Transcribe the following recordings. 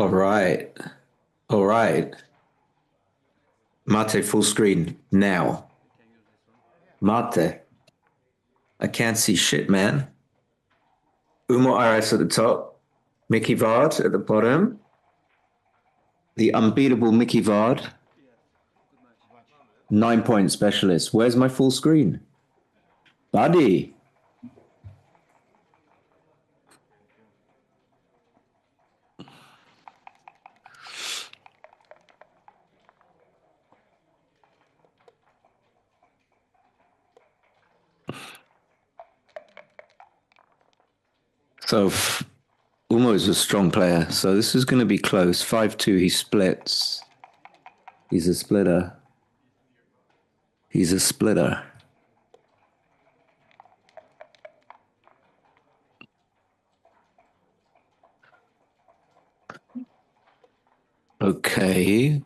All right. All right. Mate full screen now. Mate. I can't see shit, man. Umur Aras at the top. Mickey Vard at the bottom. The unbeatable Mickey Vard. 9 point specialist. Where's my full screen? Buddy. So Umur is a strong player. So this is going to be close. 5-2. He splits. He's a splitter. He's a splitter. Okay.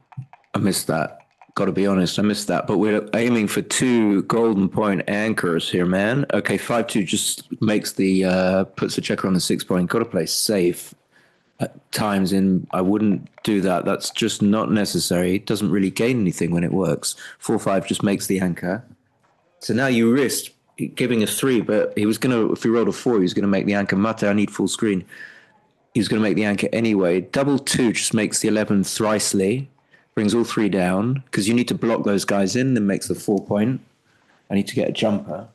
I missed that. Got to be honest, I missed that. But we're aiming for two golden point anchors here, man. Okay, 5-2 just makes the puts the checker on the 6 point. Got to play safe at times. I wouldn't do that. That's just not necessary. It doesn't really gain anything when it works. 4-5 just makes the anchor. So now you risk giving a 3, but he was gonna, if he rolled a 4, he was gonna make the anchor. Mate, I need full screen. He was gonna make the anchor anyway. Double 2 just makes the 11 thrisely. Brings all 3 down because you need to block those guys in, then makes the 4 point. I need to get a jumper.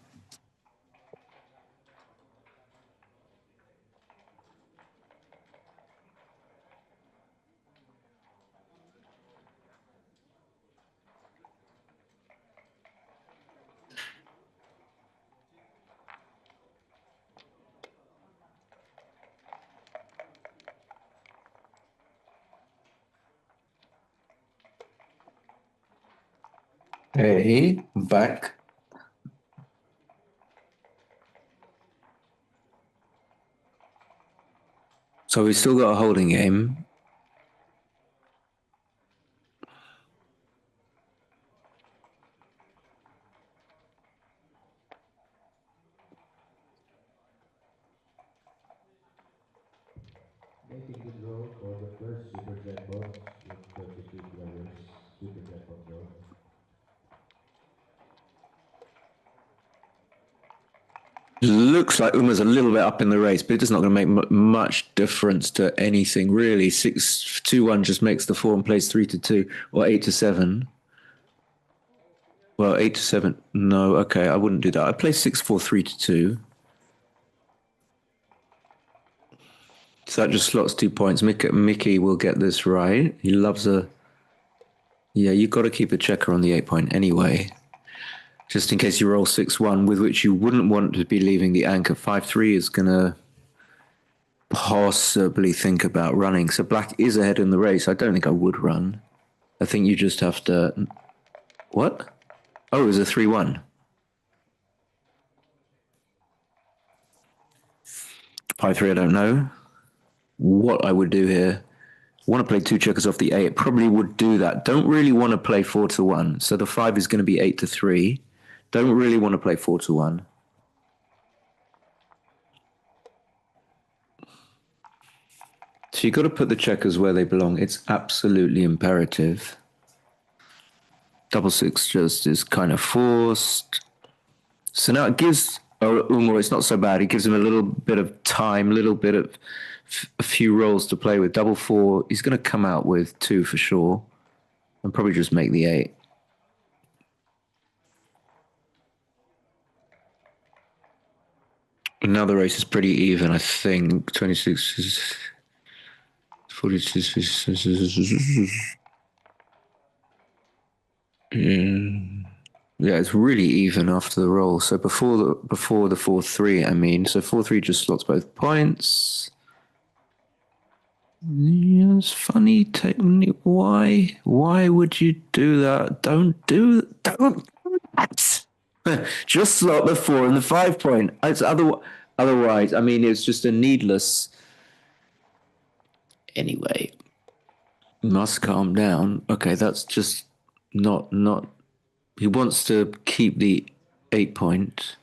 Hey, back. So we've still got a holding game. Making the draw for the first super jackpot with 32 players. Super jackpot draw. Looks like Uma's a little bit up in the race, but it's not going to make much difference to anything really. 6-2-1 just makes the 4 and plays 3-2 or 8-7. Well, 8-7. No, okay, I wouldn't do that. I play 6-4, 3-2. So that just slots 2 points. Mickey will get this right. He loves a. Yeah, you've got to keep a checker on the 8 point anyway. Just in case you roll 6-1, with which you wouldn't want to be leaving the anchor. 5-3 is going to possibly think about running. So black is ahead in the race. I don't think I would run. I think you just have to. What? Oh, it was a 3-1. 5-3, I don't know what I would do here. Want to play 2 checkers off the 8. Probably would do that. Don't really want to play 4-1. So the 5 is going to be 8-3. Don't really want to play 4-1. So you got to put the checkers where they belong. It's absolutely imperative. Double 6 just is kind of forced. So now it gives Umur, it's not so bad. It gives him a little bit of time, a little bit of a few rolls to play with. Double 4, he's going to come out with 2 for sure. And probably just make the 8. Now the race is pretty even, I think. 26 is 42. Yeah, it's really even after the roll. So before the 4-3, I mean, so 4-3 just slots both points. Yeah, it's funny. Why? Why would you do that? Don't do that. Just slot the 4 and the 5 point. It's otherwise, I mean, it's just a needless. Anyway, must calm down. Okay, that's just not. He wants to keep the 8 point.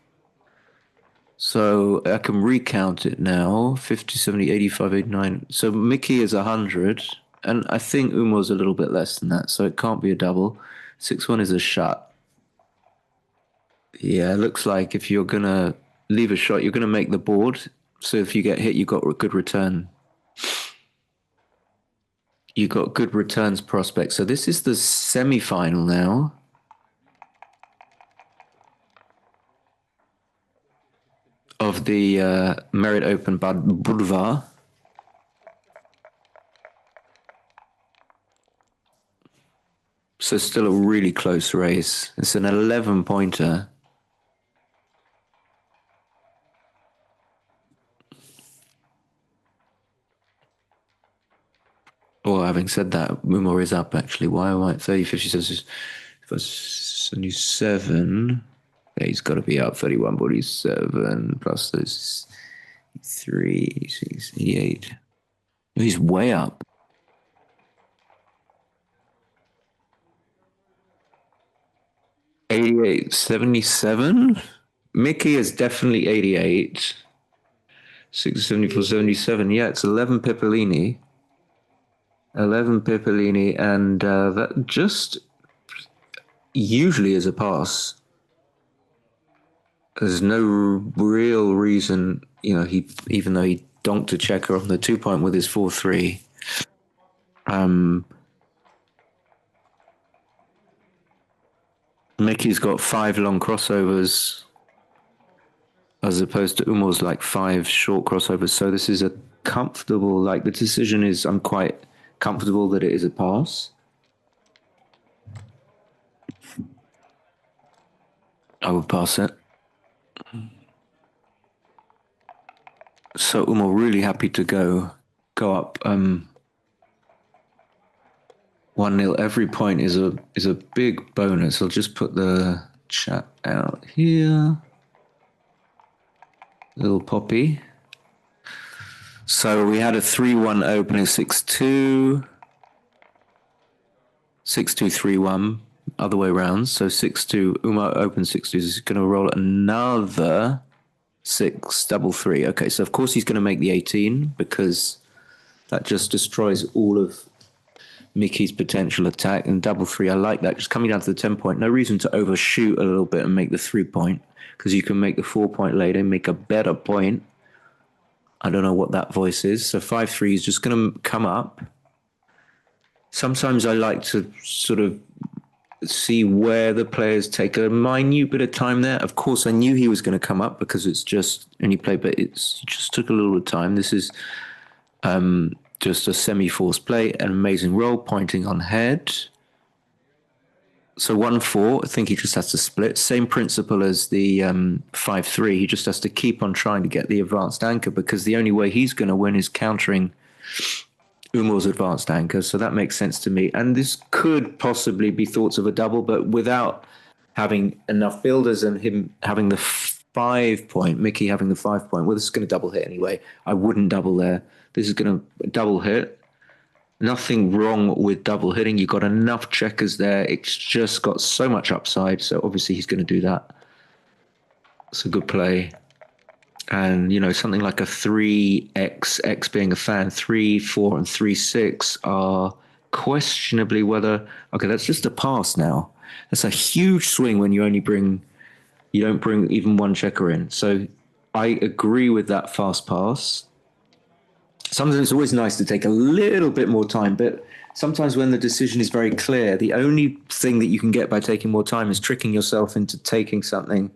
So I can recount it now. 50, 70, 85, 89. So Mickey is 100. And I think Umor's a little bit less than that. So it can't be a double. 6-1 is a shot. Yeah, it looks like if you're going to leave a shot, you're going to make the board. So if you get hit, you've got a good return. You got good returns prospects. So this is the semi-final now of the Merit Open Bad Budva. So still a really close race. It's an 11-pointer. Well, having said that, Umur is up actually. Why am I 30, 50, 77? Yeah, he's got to be up 31, 47 plus those 3, 68. He's way up. 88, 77? Mickey is definitely 88. 6, 74, 77. Yeah, it's 11 Pippolini. 11 Pippolini, and that just usually is a pass. There's no real reason, he even though he donked a checker on the 2-point with his 4-3. Mickey's got 5 long crossovers as opposed to Umur's like 5 short crossovers. So this is a comfortable, like the decision is, I'm quite comfortable that it is a pass. I would pass it. So Umur really happy to go up 1-0. Every point is a big bonus. I'll just put the chat out here. Little Poppy. So we had a 3-1 opening, 6-2. 6-2, 3-1. Other way around. So 6-2. Umur open 6-2. Is going to roll another 6, double 3. Okay, so of course he's going to make the 18 because that just destroys all of Mickey's potential attack. And double 3, I like that. Just coming down to the 10-point. No reason to overshoot a little bit and make the 3-point because you can make the 4-point later and make a better point. I don't know what that voice is. So 5-3 is just going to come up. Sometimes I like to sort of see where the players take a minute bit of time there. Of course, I knew he was going to come up because it's just any play, but it just took a little time. This is just a semi-forced play, an amazing roll, pointing on head. So 1-4, I think he just has to split. Same principle as the 5-3. He just has to keep on trying to get the advanced anchor because the only way he's going to win is countering Umur's advanced anchor. So that makes sense to me. And this could possibly be thoughts of a double, but without having enough builders and him having the 5-point, Mickey having the 5-point. Well, this is going to double hit anyway. I wouldn't double there. This is going to double hit. Nothing wrong with double hitting. You've got enough checkers there. It's just got so much upside. So obviously he's going to do that. It's a good play. And, something like a 3x, X being a fan, 3, 4, and 3-6 are questionably whether, okay, that's just a pass now. That's a huge swing when you don't bring even one checker in. So I agree with that fast pass. Sometimes it's always nice to take a little bit more time, but sometimes when the decision is very clear, the only thing that you can get by taking more time is tricking yourself into taking something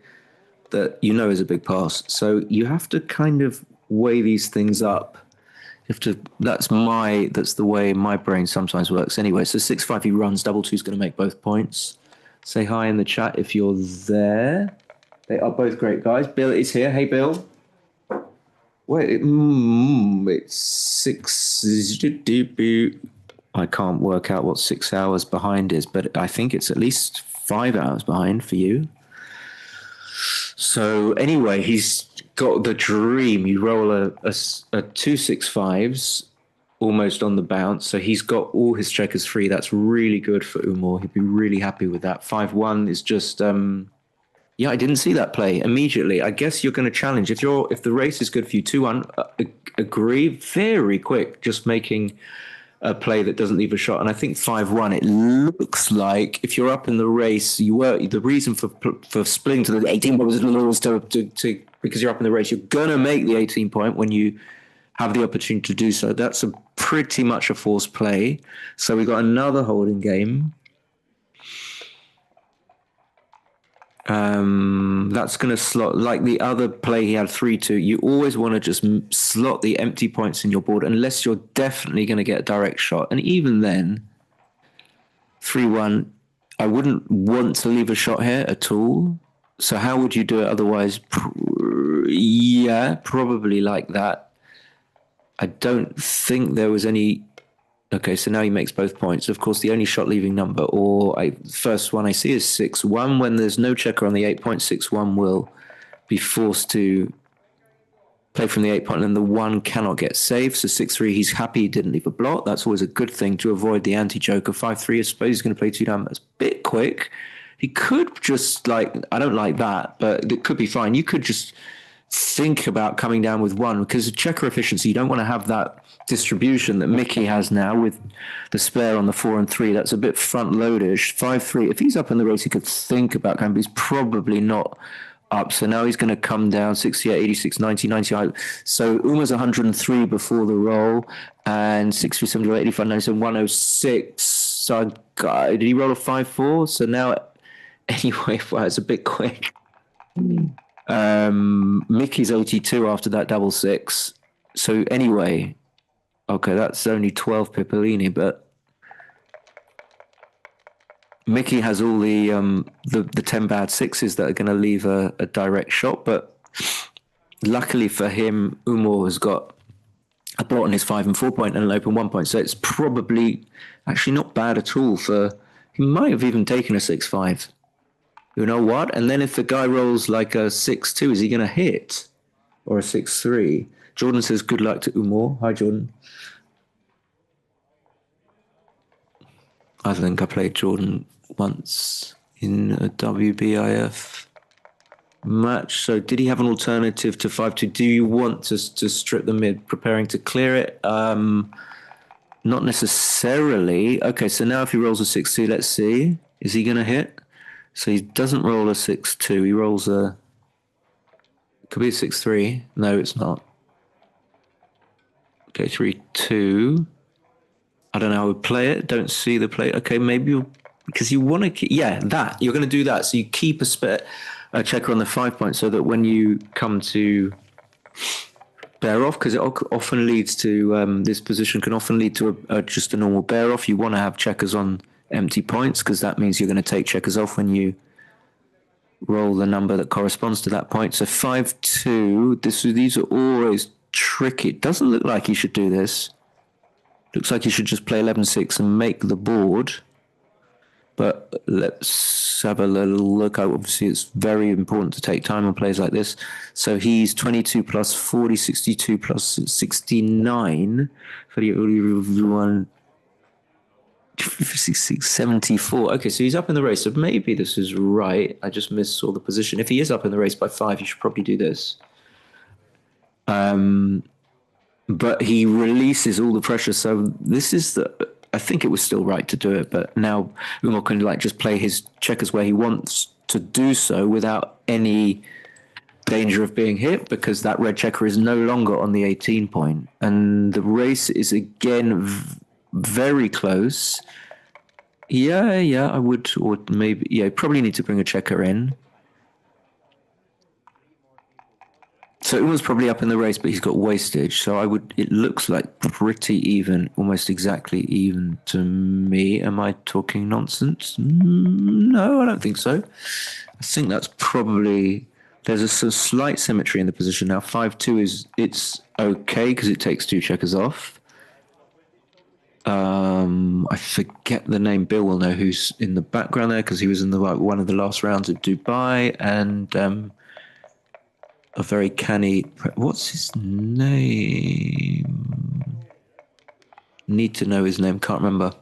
that is a big pass. So you have to kind of weigh these things up. That's the way my brain sometimes works anyway. So 6-5 he runs, double 2 is going to make both points. Say hi in the chat if you're there. They are both great guys. Bill is here. Hey, Bill. Wait, it's 6. I can't work out what 6 hours behind is, but I think it's at least 5 hours behind for you. So anyway, he's got the dream. You roll a 2-6-5s almost on the bounce. So he's got all his checkers free. That's really good for Umur. He'd be really happy with that. 5-1 is just Yeah, I didn't see that play immediately. I guess you're going to challenge if the race is good for you. 2-1, agree. Very quick, just making a play that doesn't leave a shot. And I think 5-1. It looks like if you're up in the race, the reason for splitting to the 18 point was to because you're up in the race. You're gonna make the 18 point when you have the opportunity to do so. That's a pretty much a forced play. So we got another holding game. That's going to slot like the other play he had 3-2. You always want to just slot the empty points in your board unless you're definitely going to get a direct shot. And even then, 3-1, I wouldn't want to leave a shot here at all. So how would you do it otherwise? Yeah, probably like that. I don't think there was any. Okay, so now he makes both points. Of course, the only shot leaving number, first one I see is 6-1. When there's no checker on the 8.61, will be forced to play from the 8 point, and the 1 cannot get saved. So 6-3, he's happy he didn't leave a block. That's always a good thing to avoid the anti-joker. 5-3, I suppose he's going to play 2 down. That's a bit quick. He could just I don't like that, but it could be fine. You could just think about coming down with 1 because of checker efficiency. You don't want to have that distribution that Mickey has now with the spare on the 4 and 3. That's a bit front loadish. 5-3. If he's up in the race, he could think about going, but he's probably not up. So now he's going to come down 68, 86, 90, 90. So Umur's 103 before the roll and 63, 74, 85, 97, 106. So did he roll a 5-4? So now, anyway, well, it's a bit quick. Mickey's 82 after that double 6. So anyway, okay, that's only 12 Pippolini, but Mickey has all the 10 bad 6s that are going to leave a direct shot. But luckily for him, Umur has got a blot on his 5 and 4 point and an open 1 point. So it's probably actually not bad at all he might have even taken a 6-5. You know what? And then if the guy rolls like a 6-2, is he going to hit? Or a 6-3? Jordan says good luck to Umur. Hi, Jordan. I think I played Jordan once in a WBIF match. So did he have an alternative to 5-2? Do you want to strip the mid, preparing to clear it? Not necessarily. Okay, so now if he rolls a 6-2, let's see. Is he going to hit? So he doesn't roll a 6-2. He rolls could be a 6-3. No, it's not. Okay, 3-2. I don't know how I would play it. Don't see the play. Okay, maybe because you want to. That you're going to do that. So you keep a checker on the 5 point, so that when you come to bear off, because it often leads to this position can often lead to just a normal bear off. You want to have checkers on empty points because that means you're going to take checkers off when you roll the number that corresponds to that point. So 5-2. These are always tricky. It doesn't look like you should do this. Looks like you should just play 11-6 and make the board. But let's have a little look. Obviously, it's very important to take time on plays like this. So he's 22 plus 40, 62 plus 69. 41, 74. Okay, so he's up in the race. So maybe this is right. I just missaw the position. If he is up in the race by 5, you should probably do this. But he releases all the pressure. So this is I think it was still right to do it, but now Umur can just play his checkers where he wants to do so without any danger of being hit because that red checker is no longer on the 18 point. And the race is again very close. Yeah, I would, or maybe, probably need to bring a checker in. So Umur's probably up in the race, but he's got wastage. So it looks like pretty even, almost exactly even to me. Am I talking nonsense? No, I don't think so. I think that's probably, there's a slight symmetry in the position now. 5-2 it's okay because it takes 2 checkers off. I forget the name. Bill will know who's in the background there because he was in one of the last rounds at Dubai and a very canny. What's his name? Need to know his name. Can't remember.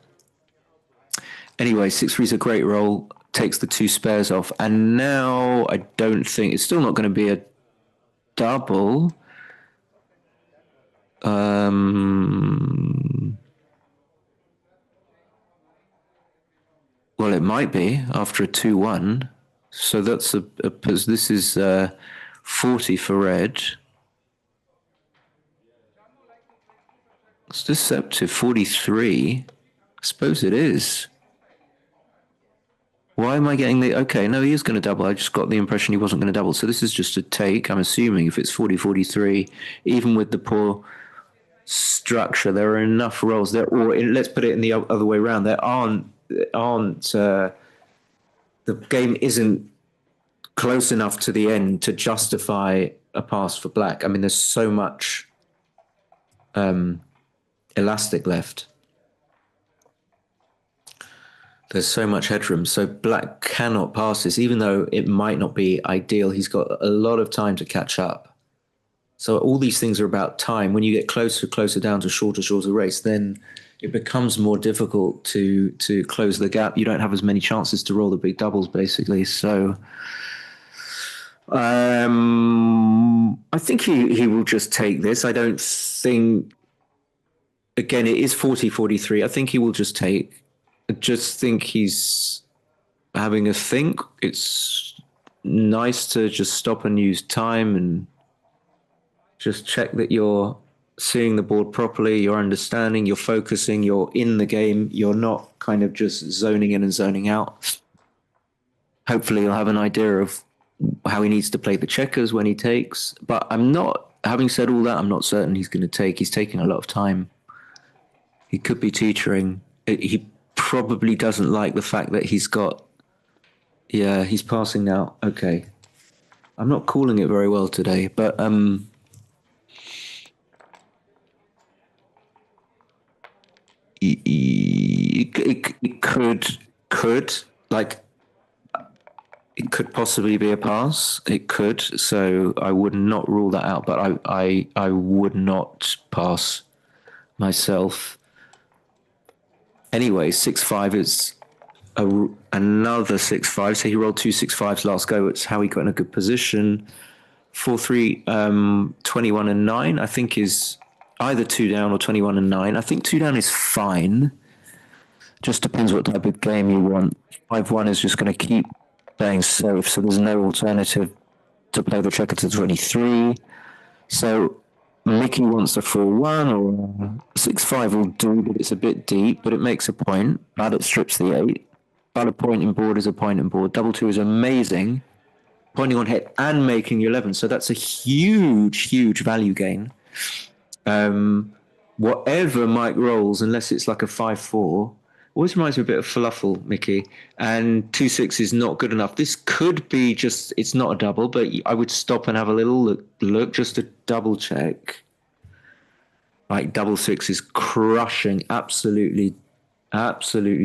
Anyway, 6-3 is a great roll. takes the two spares off. And now I don't think it's still not going to be a double. Well, it might be after a 2-1. So that's this is 40 for red. It's deceptive, 43. I suppose it is. Why am I getting the... Okay, no, he is going to double. I just got the impression he wasn't going to double. So this is just a take. I'm assuming if it's 40-43, even with the poor structure, there are enough rolls there. Or let's put it in the other way around. There aren't the game isn't close enough to the end to justify a pass for black. I mean, there's so much elastic left. There's so much headroom. So black cannot pass this, even though it might not be ideal. He's got a lot of time to catch up. So all these things are about time. When you get closer down to shorter race, then it becomes more difficult to close the gap. You don't have as many chances to roll the big doubles, basically. So I think he will just take this. I don't think... Again, it is 40-43. I think he will just take... I just think he's having a think. It's nice to just stop and use time and just check that you're seeing the board properly, you're understanding, you're focusing, you're in the game, you're not kind of just zoning in and zoning out. Hopefully you'll have an idea of how he needs to play the checkers when he takes. But I'm not, having said all that, I'm not certain he's going to take. He's taking a lot of time. He could be teetering. He probably doesn't like the fact that he's got... Yeah, he's passing now. Okay. I'm not calling it very well today, but it could like it could possibly be a pass. It could, so I would not rule that out, but I would not pass myself. Anyway, 6-5 is another 6-5. So he rolled 2 6-5s last go. It's how he got in a good position. 4-3, 21 and 9, I think is either 2 down or 21 and 9. I think 2 down is fine. Just depends what type of game you want. 5-1 is just going to keep playing safe, so there's no alternative to play the checker to 23. So Mickey wants a 4-1 or 6-5 will do, but it's a bit deep, but it makes a point. But it strips the 8. But a point in board is a point in board. Double 2 is amazing. Pointing on hit and making 11. So that's a huge value gain. Whatever Mike rolls, unless it's like a 5-4, always reminds me a bit of falafel, Mickey. And 2-6 is not good enough. This could be just, it's not a double, but I would stop and have a little look just to double check. Like double 6 is crushing, absolutely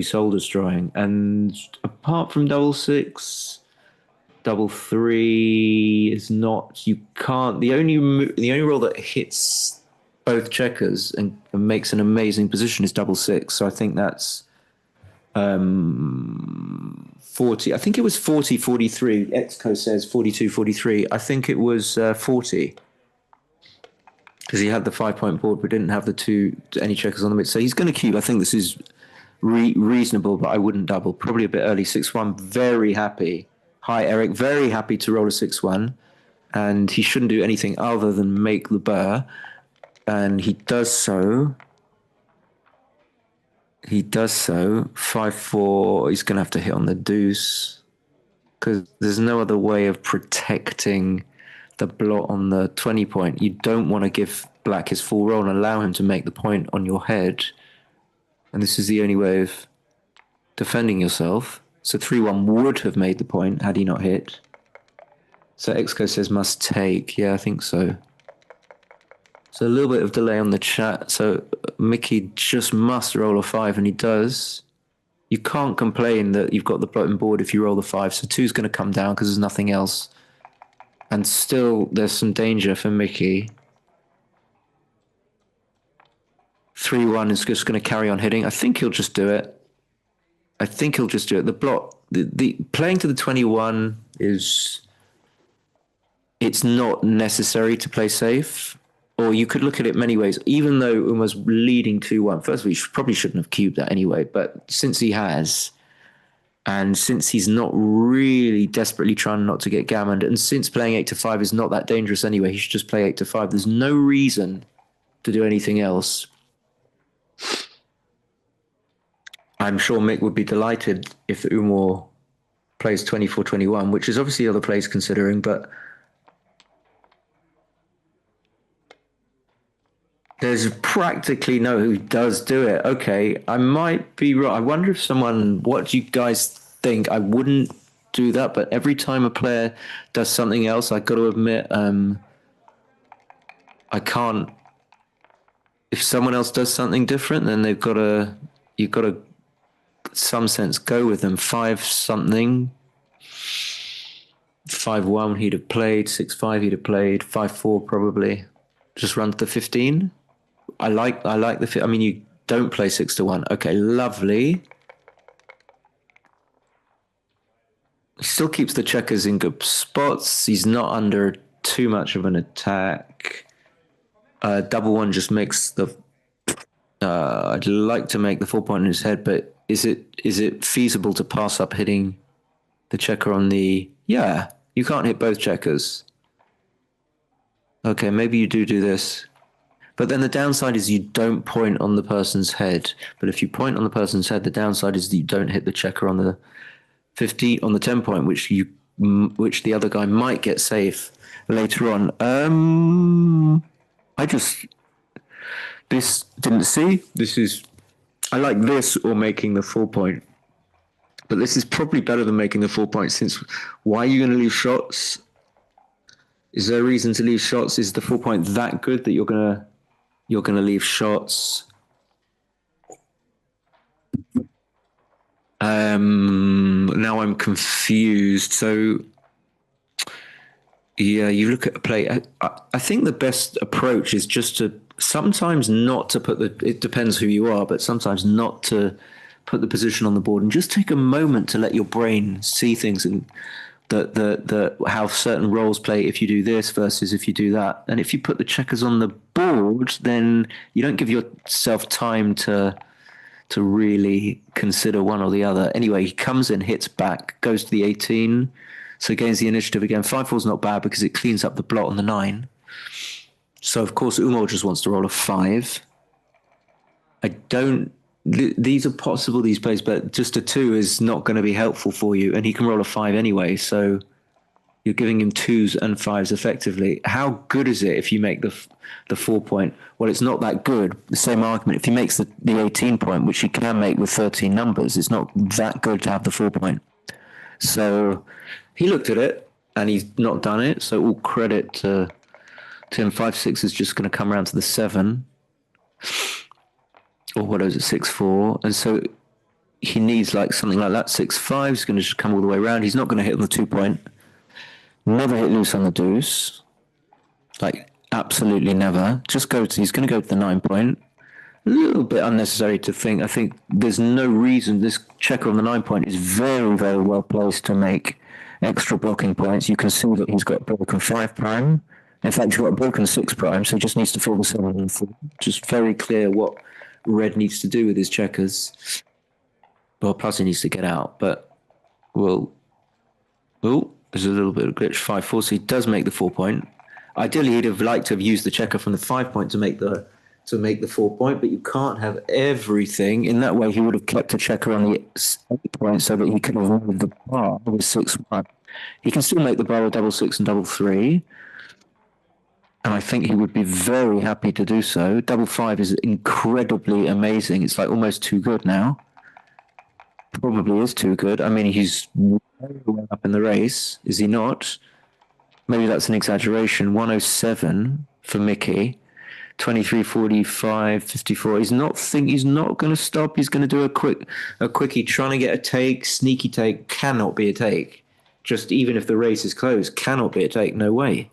soul destroying. And apart from double 6, double 3 is not, you can't, the only roll that hits both checkers and makes an amazing position is double 6. So I think that's 40. I think it was 40-43. Exco says 42-43. I think it was 40. Because he had the 5-point board, but didn't have any checkers on the mid. So he's going to cube. I think this is reasonable, but I wouldn't double. Probably a bit early. 6-1. Very happy. Hi, Eric. Very happy to roll a 6-1. And he shouldn't do anything other than make the burr. And he does so. 5-4. He's going to have to hit on the deuce. Because there's no other way of protecting the blot on the 20 point. You don't want to give black his full roll and allow him to make the point on your head. And this is the only way of defending yourself. So 3-1 would have made the point had he not hit. So Exco says must take. Yeah, I think so. So a little bit of delay on the chat. So Mickey just must roll a 5, and he does. You can't complain that you've got the blotting board if you roll the 5. So 2's going to come down because there's nothing else. And still, there's some danger for Mickey. 3-1 is just going to carry on hitting. I think he'll just do it. The blot the playing to the 21 is, it's not necessary to play safe. Or you could look at it many ways. Even though Umur's leading 2-1, first of all, he probably shouldn't have cubed that anyway. But since he has, and since he's not really desperately trying not to get gammoned, and since playing 8-5 is not that dangerous anyway, he should just play 8-5. There's no reason to do anything else. I'm sure Mick would be delighted if Umur plays 24-21, which is obviously other players considering, but there's practically no who does do it. Okay, I might be wrong. I wonder if someone, what do you guys think? I wouldn't do that, but every time a player does something else, I got to admit, I can't. If someone else does something different, then you've got to, some sense, go with them. 5-something, 5-1 he'd have played, 6-5 he'd have played, 5-4 probably. Just run to the 15. I like the. I mean, you don't play 6-1. Okay, lovely. He still keeps the checkers in good spots. He's not under too much of an attack. Double one just makes the. I'd like to make the 4 point in his head, but is it feasible to pass up hitting the checker on the? Yeah, you can't hit both checkers. Okay, maybe you do this. But then the downside is you don't point on the person's head. But if you point on the person's head, the downside is that you don't hit the checker on the 50 on the 10 point, which the other guy might get safe later on. This didn't see. This is, I like this or making the 4 point. But this is probably better than making the 4 point, since why are you going to leave shots? Is there a reason to leave shots? Is the 4 point that good that you're gonna leave shots? Now I'm confused. So yeah, you look at a play. I think the best approach is just to sometimes not to put the. It depends who you are, but sometimes not to put the position on the board and just take a moment to let your brain see things and the how certain roles play if you do this versus if you do that. And if you put the checkers on the board, then you don't give yourself time to really consider one or the other. Anyway, he comes in, hits back, goes to the 18, so gains the initiative again. 5-4 is not bad because it cleans up the blot on the 9. So of course Umur just wants to roll a 5. I don't. These are possible, these plays, but just a 2 is not going to be helpful for you, and he can roll a 5 anyway, so you're giving him 2s and 5s effectively. How good is it if you make the 4 point? Well, it's not that good. The same argument. If he makes the 18 point, which he can make with 13 numbers, it's not that good to have the 4 point. So he looked at it, and he's not done it, so all credit to him. 5-6 is just going to come around to the 7. Or what is it, 6-4? And so he needs like something like that. 6-5 is going to just come all the way around. He's not going to hit on the 2 point. Never hit loose on the deuce. Like absolutely never. He's going to go to the 9 point. A little bit unnecessary to think. I think there's no reason. This checker on the 9 point is very, very well placed to make extra blocking points. You can see that he's got broken 5 prime. In fact, he's got a broken 6 prime, so he just needs to fill the 7 and 4. Just very clear what red needs to do with his checkers. Well, plus he needs to get out, but there's a little bit of glitch. 5-4, so he does make the 4 point. Ideally, he'd have liked to have used the checker from the 5 point to make the 4 point, but you can't have everything. In that way, he would have kept a checker on the 8 point so that he could have moved the bar with 6-1. He can still make the bar with double 6 and double 3. And I think he would be very happy to do so. Double 5 is incredibly amazing. It's like almost too good now. Probably is too good. I mean, he's very well up in the race, is he not? Maybe that's an exaggeration. 107 for Mickey. 23, 45, 54. He's not going to stop. He's going to do a quickie, trying to get a take. Sneaky take cannot be a take. Just even if the race is closed, cannot be a take. No way.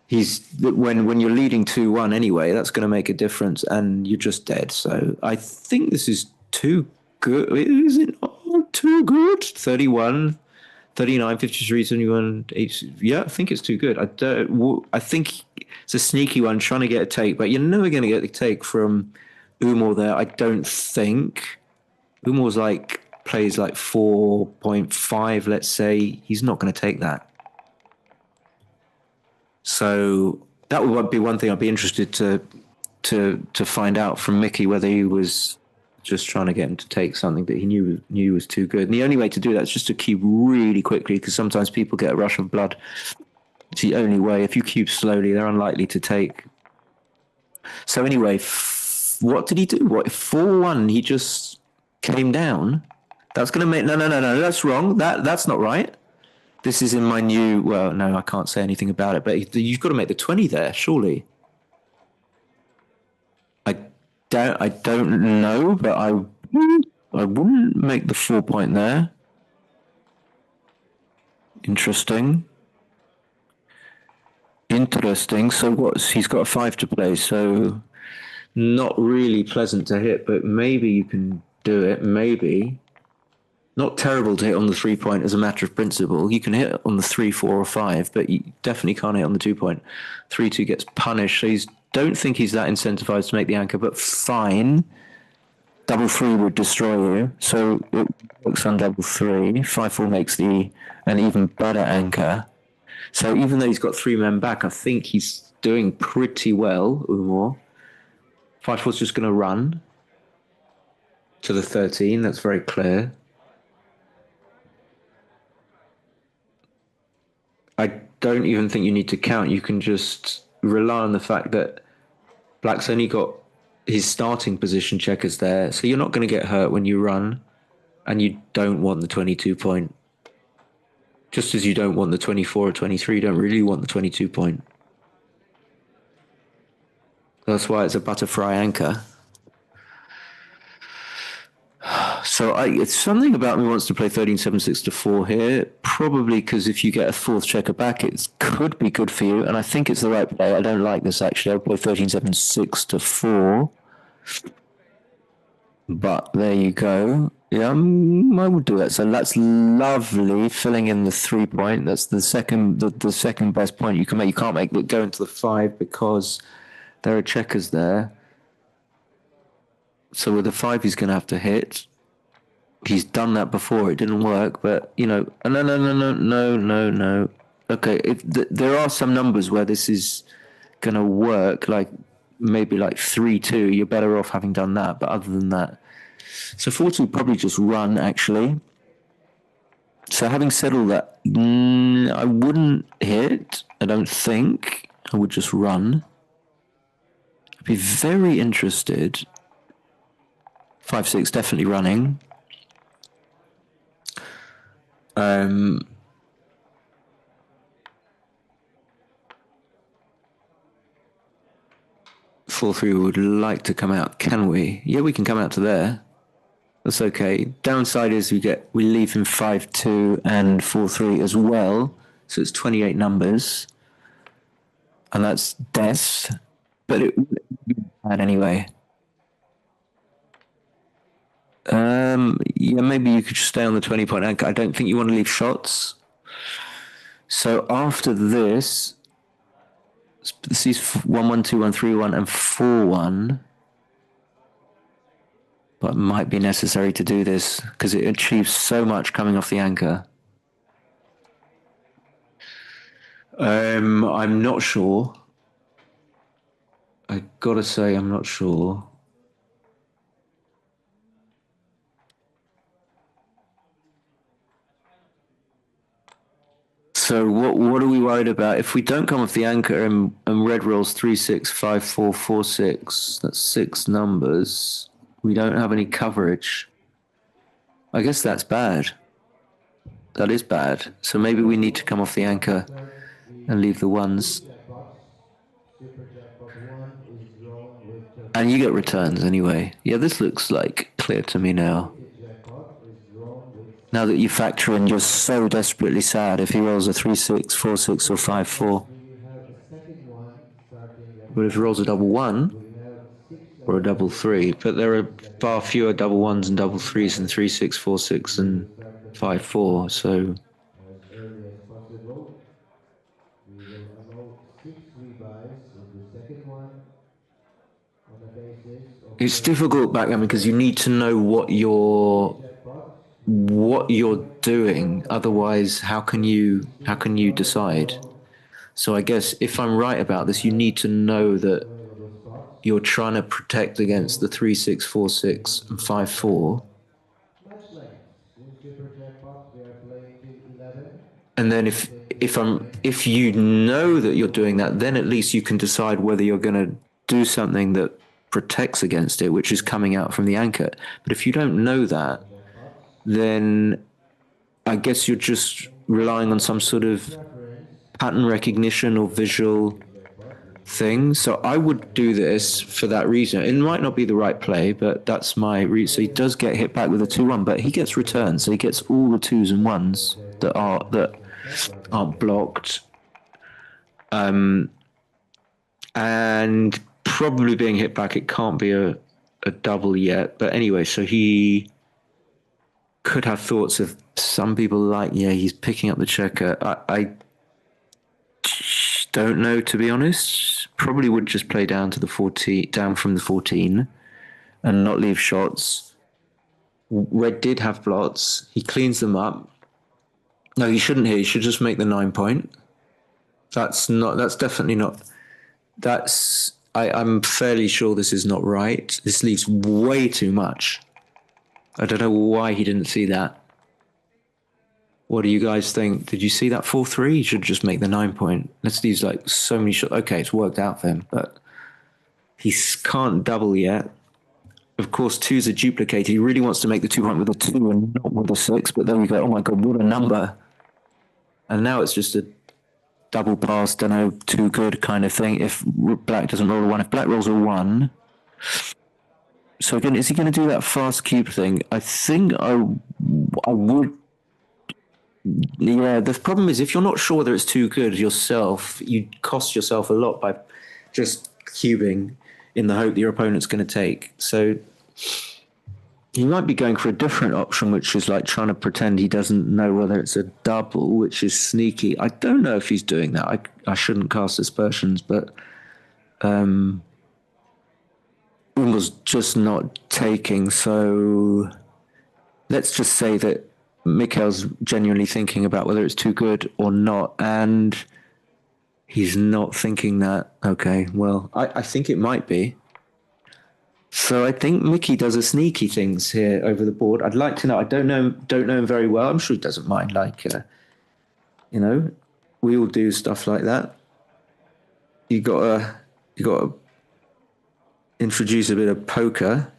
When you're leading 2-1 anyway, that's going to make a difference, and you're just dead. So I think this is too good. Is it not? too good. 31, 39, 53, 71, 80. Yeah, I think it's too good. I think it's a sneaky one trying to get a take, but you're never going to get the take from Umur there, I don't think. Umur's like plays like 4.5, let's say. He's not going to take that. So that would be one thing I'd be interested to find out from Mickey, whether he was just trying to get him to take something that he knew was too good. And the only way to do that is just to cube really quickly, because sometimes people get a rush of blood. It's the only way. If you cube slowly, they're unlikely to take. So anyway, what did he do? What 4-1? He just came down. That's going to make no. That's wrong. That's not right. This is in my new. Well, no, I can't say anything about it. But you've got to make the 20 there, surely. I don't know, but I wouldn't make the 4-point there. Interesting. So he's got a 5 to play, so not really pleasant to hit, but maybe you can do it. Maybe. Not terrible to hit on the 3-point as a matter of principle. You can hit on the 3, 4, or 5, but you definitely can't hit on the 2-point. 3-2 gets punished, so don't think he's that incentivized to make the anchor, but fine. Double 3 would destroy you, so it works on double 3. 5-4 makes an even better anchor. So even though he's got 3 men back, I think he's doing pretty well, Umur. 5-4's just going to run to the 13. That's very clear. I don't even think you need to count. You can just rely on the fact that Black's only got his starting position checkers there, so you're not going to get hurt when you run, and you don't want the 22-point. Just as you don't want the 24 or 23, you don't really want the 22-point. That's why it's a butterfly anchor. So it's something about me wants to play 13-7-6 to 4 here, probably because if you get a 4th checker back, it could be good for you, and I think it's the right play. I don't like this, actually. I'll play 13-7-6 to 4. But there you go. Yeah, I would do that. So that's lovely, filling in the 3-point. That's the second best point you can make. You can't make go into the 5 because there are checkers there. So with the 5, he's going to have to hit. He's done that before. It didn't work, but no. Okay, there are some numbers where this is going to work, like maybe like 3-2. You're better off having done that, but other than that, so 4-2 probably just run, actually. So having said all that, I wouldn't hit. I don't think. I would just run. I'd be very interested. 5-6 definitely running. 4-3 would like to come out. Can we? Yeah, we can come out to there. That's okay. Downside is we leave him 5-2 and 4-3 as well. So it's 28 numbers. And that's death. But it would be bad anyway. Yeah, maybe you could just stay on the 20-point anchor. I don't think you want to leave shots. So after this is 1-1, 2-1, 3-1, and 4-1. But it might be necessary to do this because it achieves so much coming off the anchor. I'm not sure. I gotta say, I'm not sure. So what are we worried about? If we don't come off the anchor and red rolls 3-6, 5-4, 4-6, that's 6 numbers. We don't have any coverage. I guess that's bad. That is bad. So maybe we need to come off the anchor and leave the ones. And you get returns anyway. Yeah, this looks like clear to me now. Now that you factor in, you're so desperately sad if he rolls a 3-6, 4-6, or 5-4. But if he rolls a double 1, or a double three, but there are Second far one, fewer double ones and double threes than Mikayel. 3-6, 4-6, We will and start the clock 5-4. So as early as possible. We will allow 6 rebuys in the second one on the basis of it's difficult playing backgammon because you 7 need to know super you're jackpots with what you're 24 doing. players Otherwise, how can for you $16 decide? draw. So I guess if I'm right about We this, you have need to know 6 that available spots. you're trying to protect against the 3-6, 4-6, and We have 5-4. match lengths. In super jackpot, we are playing till 11. And then We take till 9. if you know that you're doing that, then at least you can decide whether you're going to do something that protects against it, which is coming out from the anchor. But if you don't know that, Jackpots. then I guess you're just In relying on some jackpot, sort the of preference pattern recognition or for visual super jackpot is thing. So I would do this for that reason. It might not be the right play, but that's my reason. So he does get hit back with a 2-1, but he gets returned. So he gets all the twos and ones that aren't blocked. And probably being hit back, it can't be a double yet. But anyway, so he could have thoughts of some people like, yeah, he's picking up the checker. I don't know, to be honest. Probably would just play down to the 14, down from the 14 and not leave shots. Red did have blots. He cleans them up. No, he shouldn't here. He should just make the 9 point. That's definitely not, I'm fairly sure this is not right. This leaves way too much. I don't know why he didn't see that. What do you guys think? Did you see that 4-3? He should just make the 9 point. Let's use like so many shots. Okay, it's worked out for him, but he can't double yet. Of course, twos are duplicated. He really wants to make the 2 point with a 2 and not with a 6, but then we go, oh my God, what a number. And now it's just a double pass, don't know, too good kind of thing if black doesn't roll a 1. If black rolls a 1, so again, is he going to do that fast cube thing? I think I would. Yeah, the problem is if you're not sure whether it's too good yourself, you cost yourself a lot by just cubing in the hope that your opponent's going to take. So he might be going for a different option, which is like trying to pretend he doesn't know whether it's a double, which is sneaky. I don't know if he's doing that. I shouldn't cast aspersions, but Umur's just not taking. So let's just say that Mikhail's genuinely thinking about whether it's too good or not, and he's not thinking that. Okay, well, I think it might be. So I think Mickey does a sneaky things here over the board. I'd like to know. I don't know him very well. I'm sure he doesn't mind. Like, you know, we all do stuff like that. You got to introduce a bit of poker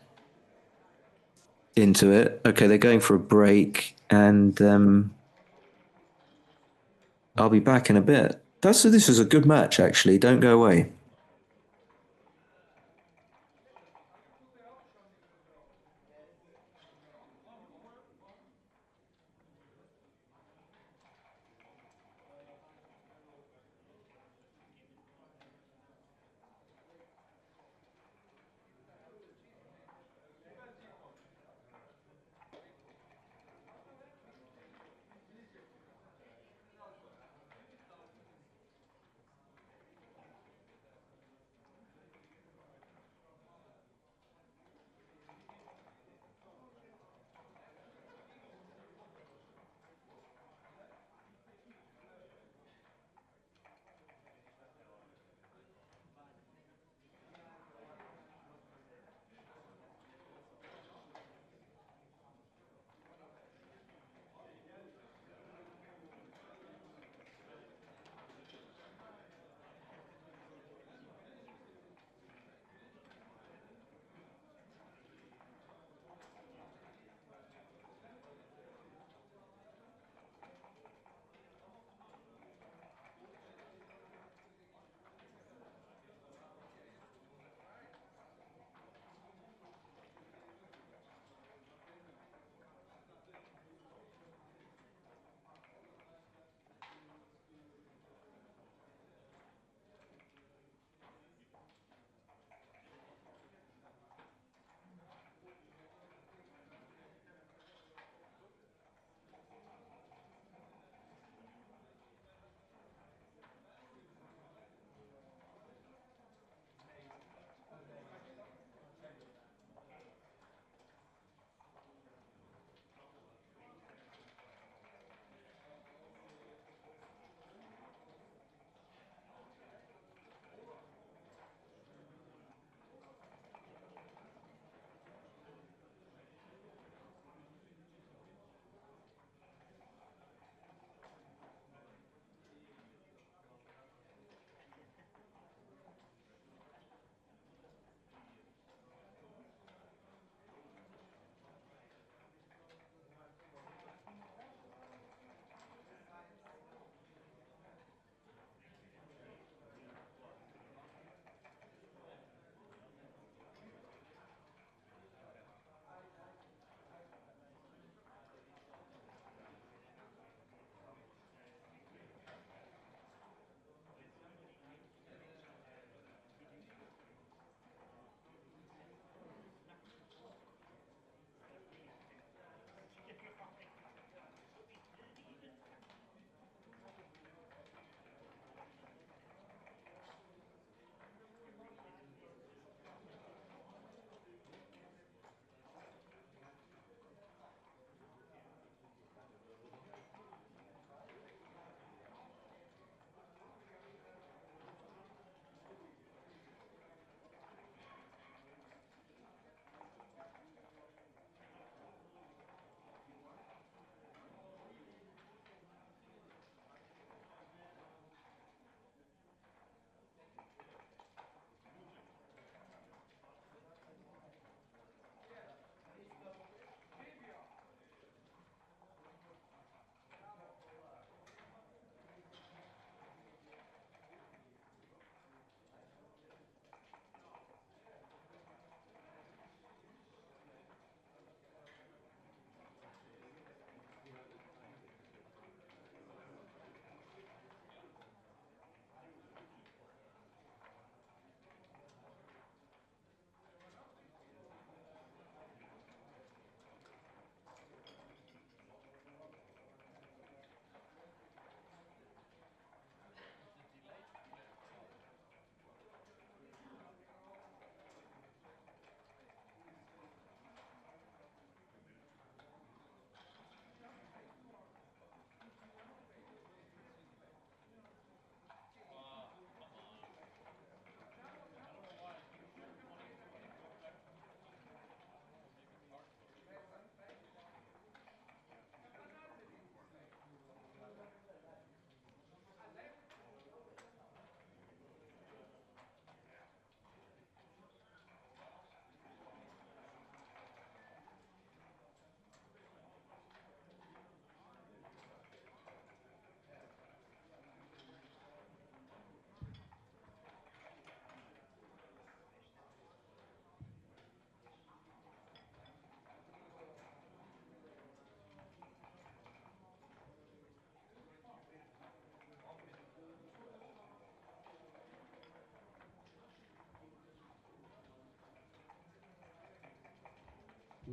into it. Okay, they're going for a break, and I'll be back in a bit. This is a good match, actually. Don't go away.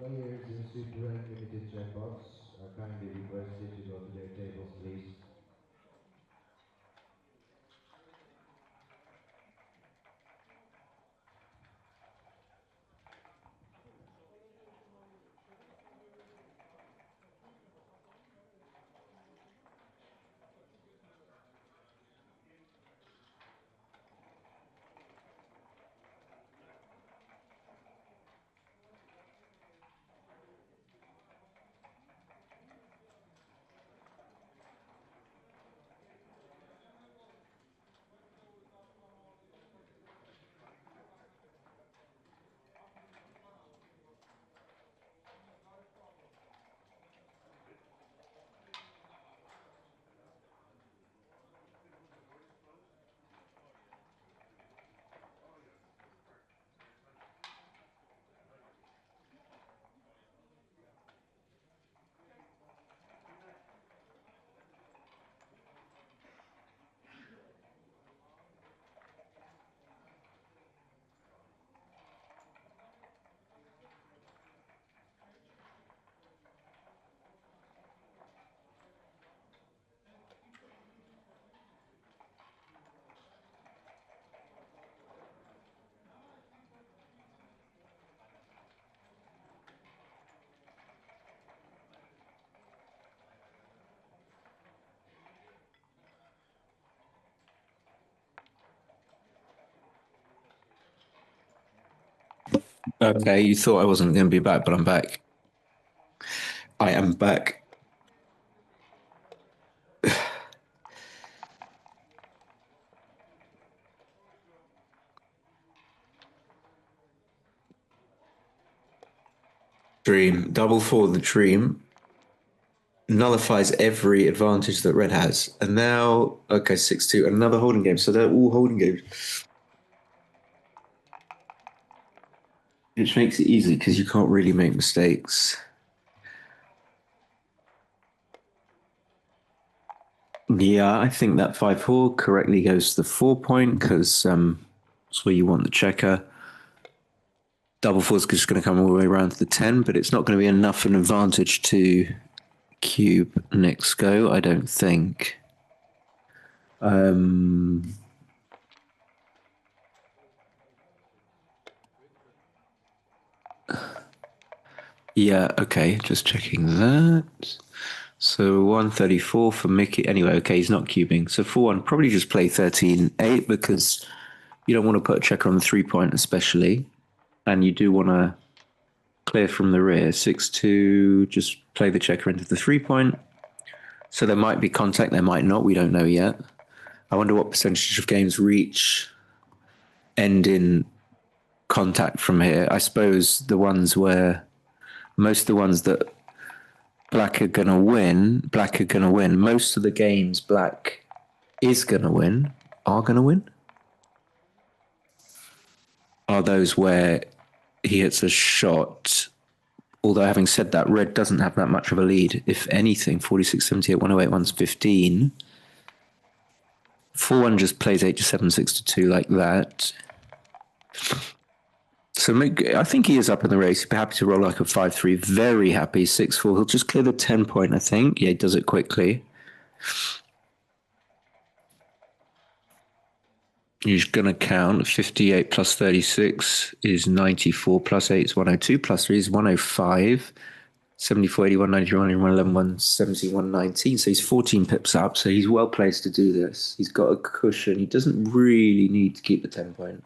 Players in Super Unlimited chatbots are kindly requested to go to their tables, please. Okay, you thought I wasn't going to be back, but I'm back. I am back. Dream. Double for the dream nullifies every advantage that red has. And now, okay, 6-2, another holding game. So they're all holding games. Which makes it easy because you can't really make mistakes. Yeah, I think that 5-4 correctly goes to the 4-point because that's where you want the checker. Double four is just going to come all the way around to the 10, but it's not going to be enough an advantage to cube next go, I don't think. Yeah, okay, just checking that. So 134 for Mickey. Anyway, okay, he's not cubing. So 4-1, probably just play 13-8 because you don't want to put a checker on the 3-point, especially. And you do want to clear from the rear. 6-2, just play the checker into the 3-point. So there might be contact, there might not. We don't know yet. I wonder what percentage of games reach end in contact from here. I suppose the ones where most of the ones that black are going to win. Most of the games black is going to win, are going to win, are those where he hits a shot. Although having said that, red doesn't have that much of a lead. If anything, 46, 78, 108, 1's 15. 4-1 just plays 8-7, 6-2 like that. So I think he is up in the race. He'd be happy to roll like a 5-3. Very happy. 6-4. He'll just clear the 10-point, I think. Yeah, he does it quickly. He's going to count 58 plus 36 is 94, plus 8 is 102, plus 3 is 105, 74, 81, 93, 111, 170, 119. So he's 14 pips up. So he's well placed to do this. He's got a cushion. He doesn't really need to keep the 10-point.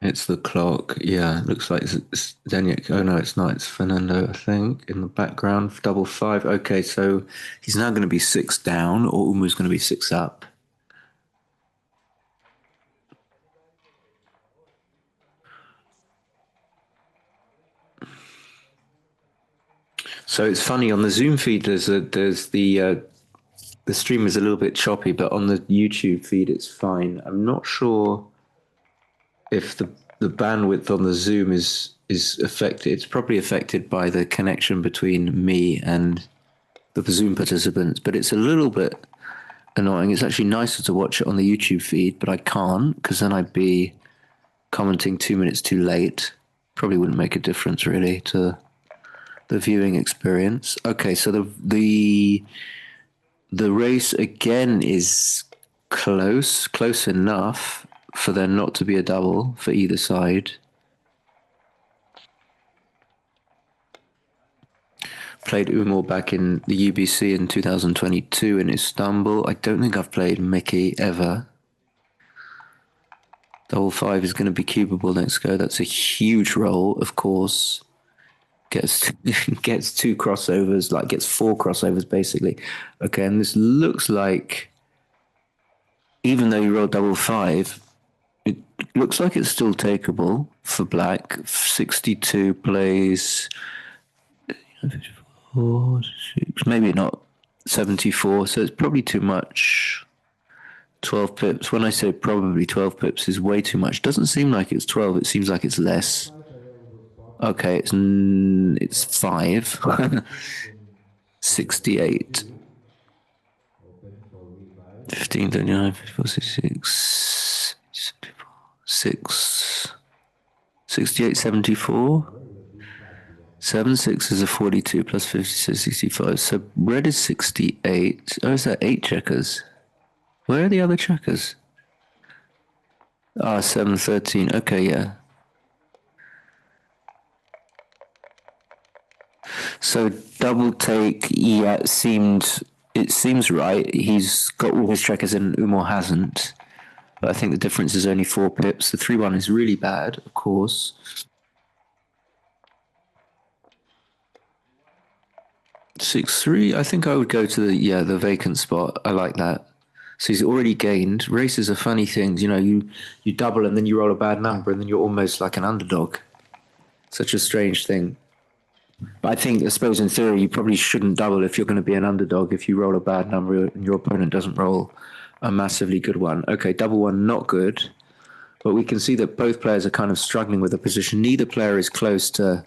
It's the clock. Yeah, looks like it's Daniel. Oh no, it's not. It's Fernando, I think, in the background. Double five. Okay, so he's now going to be 6 down, or Umur's going to be 6 up. So it's funny on the Zoom feed. There's the stream is a little bit choppy, but on the YouTube feed it's fine. I'm not sure if the bandwidth on the Zoom is affected. It's probably affected by the connection between me and the Zoom participants, but it's a little bit annoying. It's actually nicer to watch it on the YouTube feed, but I can't because then I'd be commenting 2 minutes too late. Probably wouldn't make a difference really to the viewing experience. Okay, so the race again is close enough for there not to be a double for either side. Played Umur back in the UBC in 2022 in Istanbul. I don't think I've played Mickey ever. Double five is going to be cubable next go. That's a huge roll, of course. Gets two crossovers, like gets 4 crossovers basically. Okay, and this looks like, even though you roll double five, it looks like it's still takeable for black. 62 plays 4, 6, maybe not 74, so it's probably too much. 12 pips. When I say probably 12 pips is way too much. Doesn't seem like it's 12. It seems like it's less. Okay, it's 5. 68. 15, 39, 54, 66, 6, 68, 74. 7, 6 is a 42 plus 56, 65. So red is 68. Oh, is that 8 checkers? Where are the other checkers? 7, 13. Okay, yeah. So double take, yeah, it seems right. He's got all his checkers and Umar hasn't. But I think the difference is only 4 pips. The 3-1 is really bad, of course. 6-3, I think I would go to the vacant spot. I like that. So he's already gained. Races are funny things. You know, you double and then you roll a bad number and then you're almost like an underdog. Such a strange thing. But I suppose in theory, you probably shouldn't double if you're going to be an underdog if you roll a bad number and your opponent doesn't roll a massively good one. Okay, double one, not good. But we can see that both players are kind of struggling with the position. Neither player is close to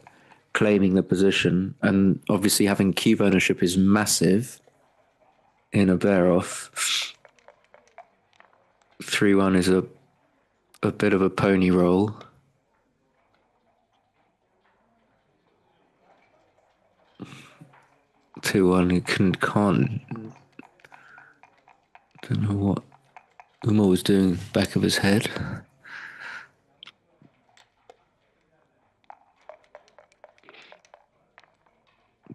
claiming the position. And obviously having cube ownership is massive in a bear-off. 3-1 is a bit of a pony roll. 2-1, you can't. Don't know what Umur was doing back of his head.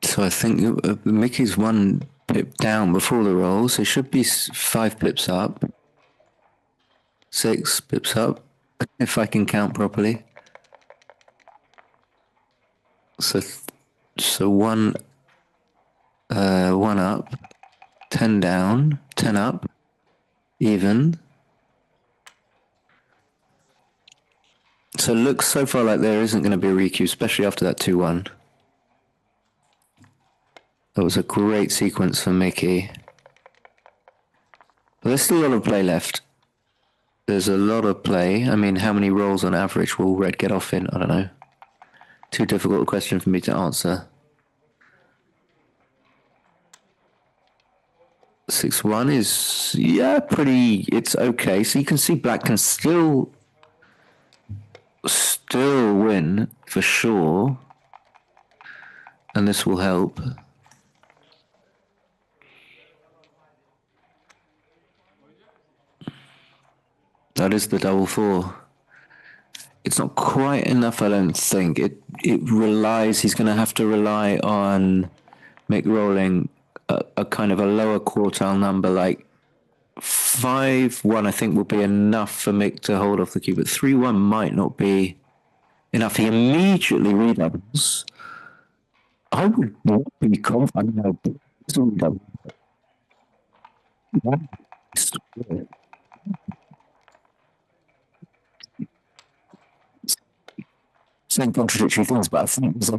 So I think Mickey's 1 pip down before the roll, so he should be 5 pips up. 6 pips up, if I can count properly. So 1 up, 10 down, 10 up, even. So it looks so far like there isn't going to be a requeue, especially after that 2-1. That was a great sequence for Mickey. But there's still a lot of play left. There's a lot of play. I mean, how many rolls on average will red get off in? I don't know. Too difficult a question for me to answer. 6-1 is, yeah, pretty, it's okay. So you can see black can still win for sure. And this will help. That is the double 4. It's not quite enough, I don't think. It relies, he's going to have to rely on Mick rolling a kind of a lower quartile number, like 5-1, I think will be enough for Mick to hold off the cube, but 3-1 might not be enough. He immediately redoubles. I would not be confident. Saying contradictory things, but I think there's a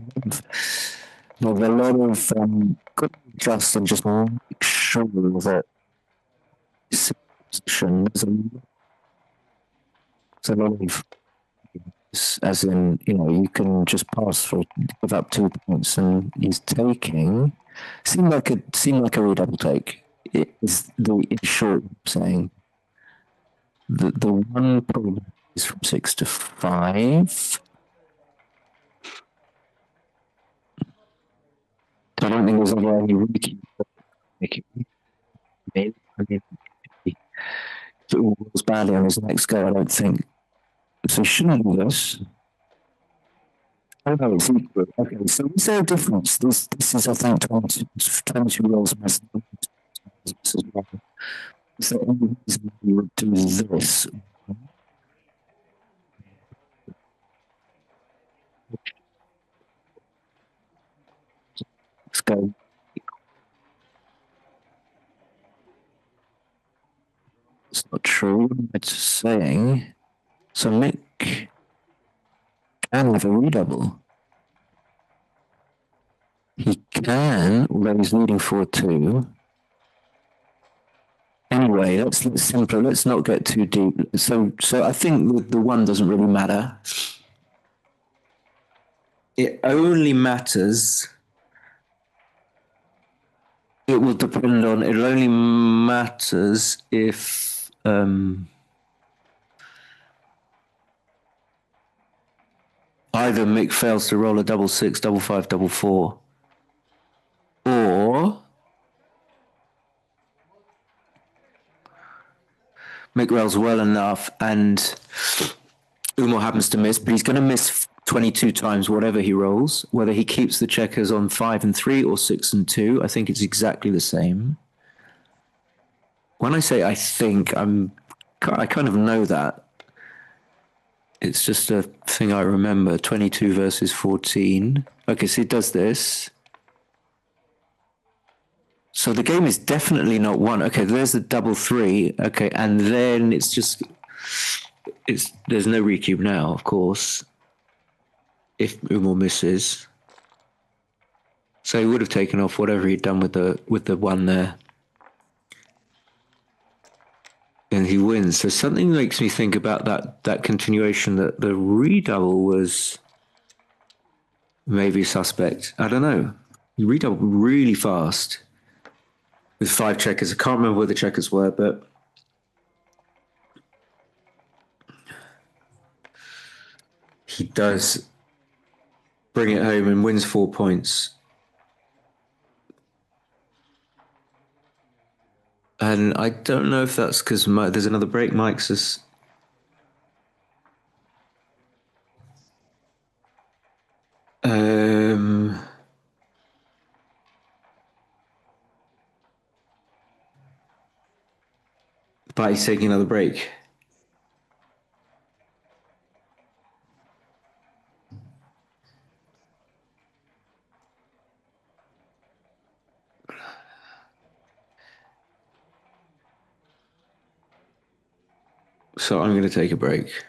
lot of good trust and just make sure that position. There's a lot of as in, you can just pass for give up 2 points, and he's taking. Seemed like a real double take. It is the in short saying the one problem is from 6 to 5. I don't think there's ever any rookie making it. I mean, if it was badly on his next go, I don't think so. He shouldn't do this. Oh no, it's equal. Okay, so is there a difference? This is I think 22 rolls as well. So the only reason you would do this. Let's go. It's not true. It's saying. So Mick can have a redouble. He can, although he's leading 4-2. Anyway, let's simpler. Let's not get too deep. So I think the one doesn't really matter. It only matters. It will depend on. It only matters if either Mick fails to roll a double six, double five, double four, or Mick rolls well enough and Umur happens to miss, but he's going to miss 22 times whatever he rolls, whether he keeps the checkers on 5 and 3 or 6 and 2. I think it's exactly the same. When I say I think, I kind of know that. It's just a thing I remember. 22 versus 14. Okay, so he does this. So the game is definitely not won. Okay, there's the double 3. Okay, and then there's no recube now, of course, if Umur misses. So he would have taken off whatever he'd done with the one there. And he wins. So something makes me think about that continuation, that the redouble was maybe suspect. I don't know. He redoubled really fast with 5 checkers. I can't remember where the checkers were, but he does bring it home and wins 4 points. And I don't know if that's because there's another break. Mike's is. But he's taking another break. So I'm going to take a break.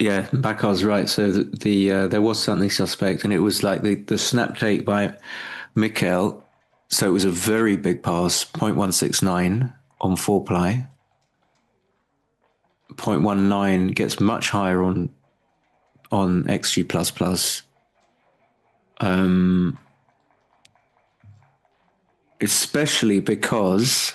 Yeah, Bakar's right. So there was something suspect, and it was like the snap take by Mikayel. So it was a very big pass, 0.169 on four ply. 0.19 gets much higher on XG plus plus. Especially because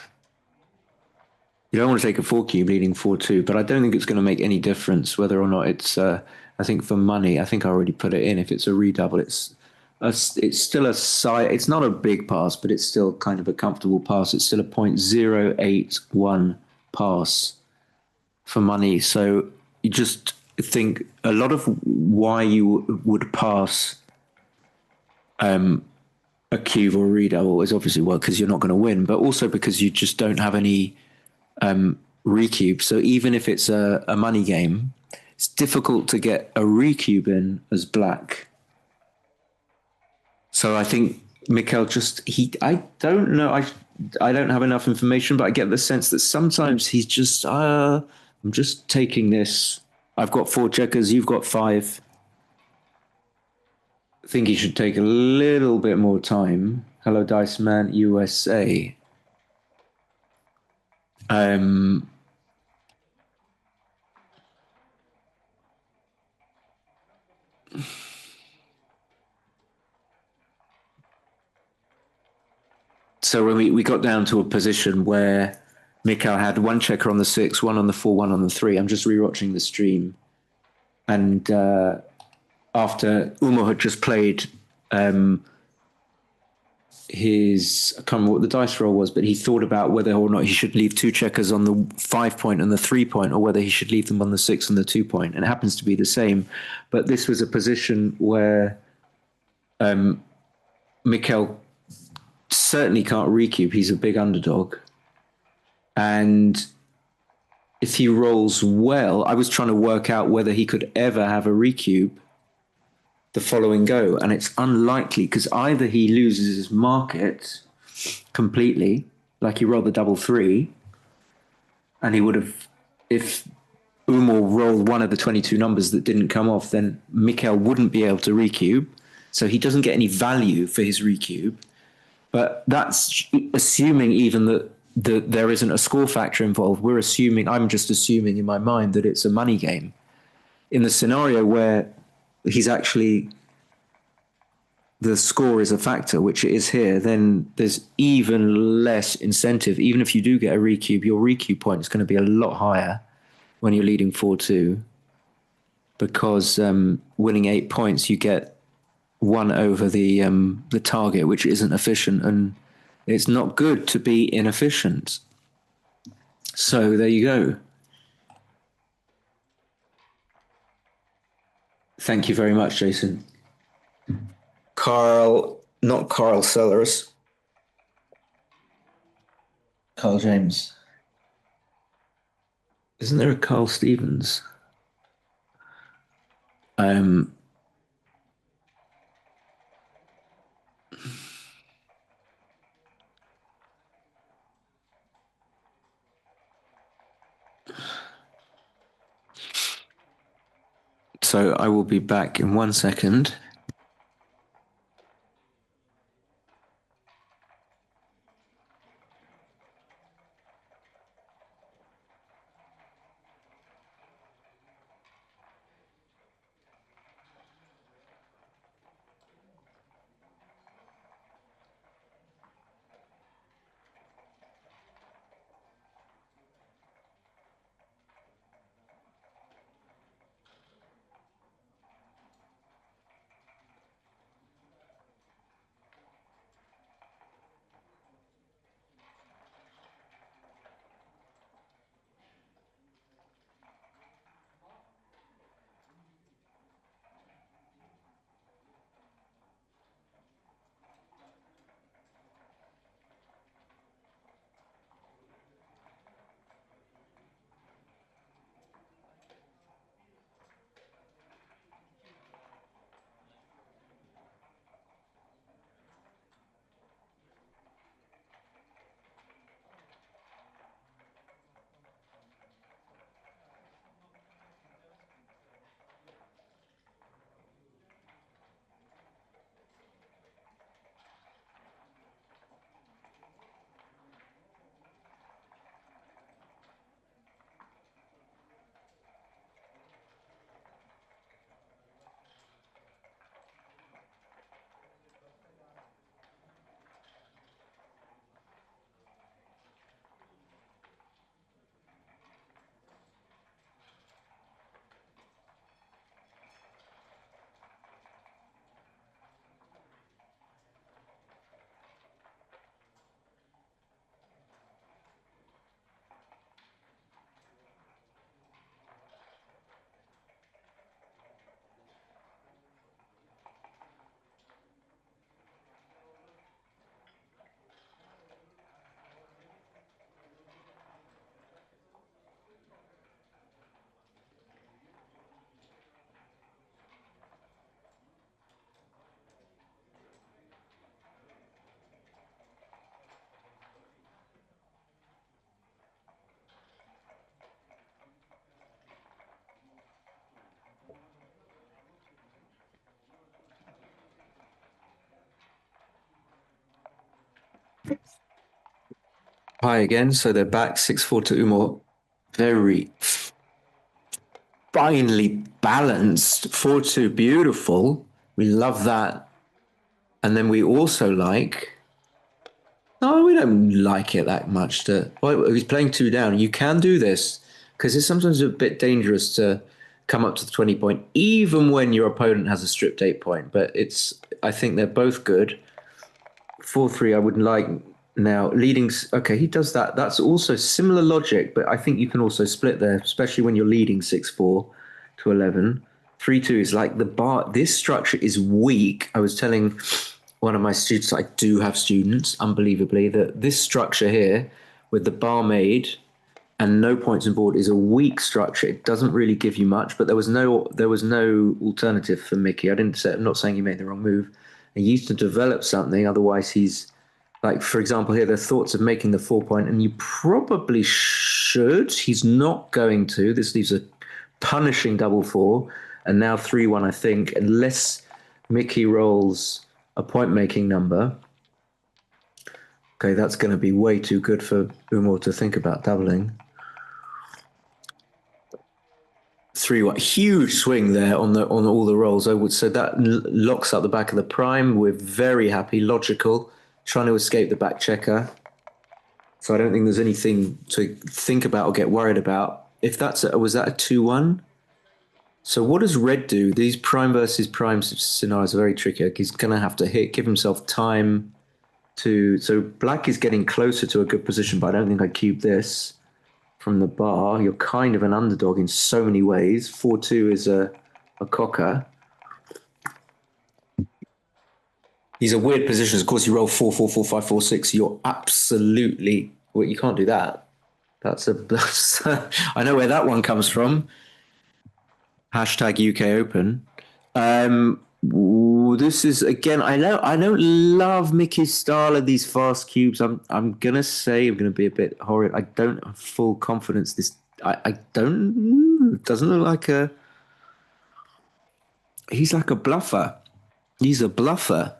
you don't want to take a four cube leading 4-2, but I don't think it's going to make any difference whether or not it's. I think for money, I think I already put it in. If it's a redouble, it's still a side. It's not a big pass, but it's still kind of a comfortable pass. It's still a 0.081 pass for money. So you just think a lot of why you would pass a cube or a redouble is obviously well because you're not going to win, but also because you just don't have any recube. So even if it's a money game, it's difficult to get a recube in as black. So I think Mikayel I don't know, I don't have enough information, but I get the sense that sometimes he's just I'm just taking this. I've got four checkers, you've got five. I think he should take a little bit more time. Hello, Dice Man USA. Um, so when we got down to a position where Mikayel had one checker on the 6, one on the 4, one on the 3. I'm just rewatching the stream. And after Umur had just played his, I can't remember what the dice roll was, but he thought about whether or not he should leave two checkers on the 5 point and the 3 point, or whether he should leave them on the 6 and the 2 point. And it happens to be the same. But this was a position where Mikayel certainly can't recube. He's a big underdog. And if he rolls well, I was trying to work out whether he could ever have a recube the following go. And it's unlikely because either he loses his market completely, like he rolled the double 3, and he would have, if Umur rolled one of the 22 numbers that didn't come off, then Mikayel wouldn't be able to recube. So he doesn't get any value for his recube. But that's assuming even that there isn't a score factor involved. I'm just assuming in my mind that it's a money game. In the scenario where he's actually, the score is a factor, which it is here, then there's even less incentive. Even if you do get a recube, your recube point is going to be a lot higher when you're leading 4-2, because winning 8 points, you get one over the target, which isn't efficient, and it's not good to be inefficient. So there you go. Thank you very much, Jason. Not Carl Sellers. Carl James. Isn't there a Carl Stevens? So I will be back in 1 second. High again, so they're back 6-4 to Umur. Very finely balanced. 4-2, beautiful. We love that. And then we also like. No, we don't like it that much. Well, he's playing two down. You can do this because it's sometimes a bit dangerous to come up to the 20 point, even when your opponent has a stripped 8 point. But I think they're both good. 4-3, I wouldn't like now. Leading, okay, he does that. That's also similar logic, but I think you can also split there, especially when you're leading 6-4 to 11. 3-2 is like the bar. This structure is weak. I was telling one of my students, I do have students, unbelievably, that this structure here with the barmaid and no points on board is a weak structure. It doesn't really give you much, but there was no alternative for Mickey. I'm not saying he made the wrong move. He used to develop something, otherwise he's like, for example, here the thoughts of making the 4 point, and you probably should. He's not going to. This leaves a punishing double four, and now 3-1, I think, unless Mickey rolls a point making number. Okay, that's going to be way too good for Umur to think about doubling. 3-1, huge swing there on all the rolls. I would say that locks up the back of the prime. We're very happy, logical, trying to escape the back checker. So I don't think there's anything to think about or get worried about. If was that a 2-1? So what does red do? These prime versus prime scenarios are very tricky. He's going to have to give himself time to. So black is getting closer to a good position, but I don't think I cube this from the bar. You're kind of an underdog in so many ways. 4-2 is a cocker. These are weird positions. Of course, you roll 4-4, 4-5, 4-6. You're absolutely. Well, you can't do that. That's I know where that one comes from. Hashtag UK Open. This is again. I don't love Mickey's style of these fast cubes. I'm gonna say I'm gonna be a bit horrid. I don't have full confidence. I don't. It doesn't look like a. He's like a bluffer. He's a bluffer.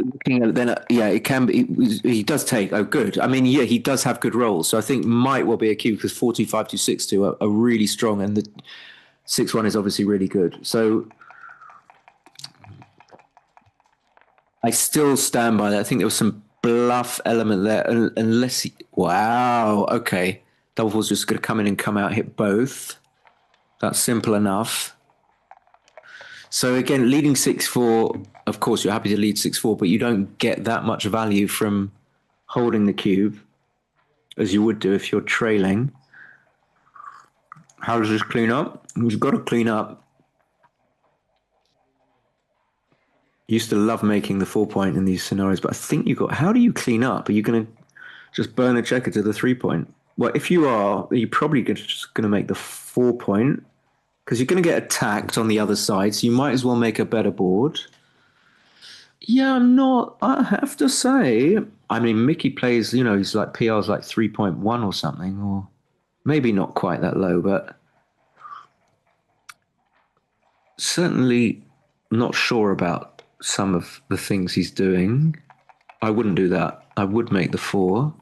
Looking at it, then yeah, it can be. He does take. Oh, good. I mean, yeah, he does have good rolls. So I think might well be a cube because 4-2, 5-2, 6-2 are really strong, and the 6-1 is obviously really good. So I still stand by that. I think there was some bluff element there, unless he. Wow. Okay, double four's just going to come in and come out, hit both. That's simple enough. So again, leading 6-4, of course, you're happy to lead 6-4, but you don't get that much value from holding the cube as you would do if you're trailing. How does this clean up? You've got to clean up. Used to love making the 4 point in these scenarios, but I think how do you clean up? Are you going to just burn a checker to the 3 point? Well, if you are, you're probably just going to make the 4 point because you're going to get attacked on the other side, so you might as well make a better board. Yeah, I'm not. I have to say, I mean, Mickey plays. He's like PR's like 3.1 or something, or maybe not quite that low, but certainly not sure about some of the things he's doing. I wouldn't do that. I would make the 4.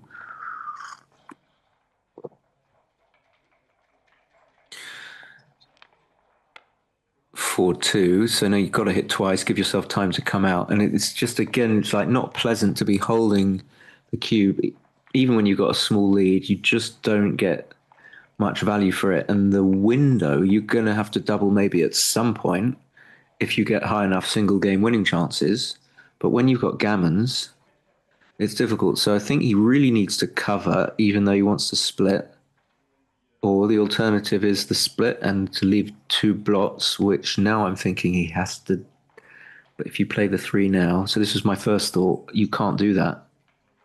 Four two. So now you've got to hit twice. Give yourself time to come out, and it's just again, it's like not pleasant to be holding the cube, even when you've got a small lead. You just don't get much value for it, and the window you're going to have to double maybe at some point if you get high enough single game winning chances. But when you've got gammons, it's difficult. So I think he really needs to cover, even though he wants to split. Or the alternative is the split and to leave 2 blots, which now I'm thinking he has to. But if you play the 3 now, so this was my first thought, you can't do that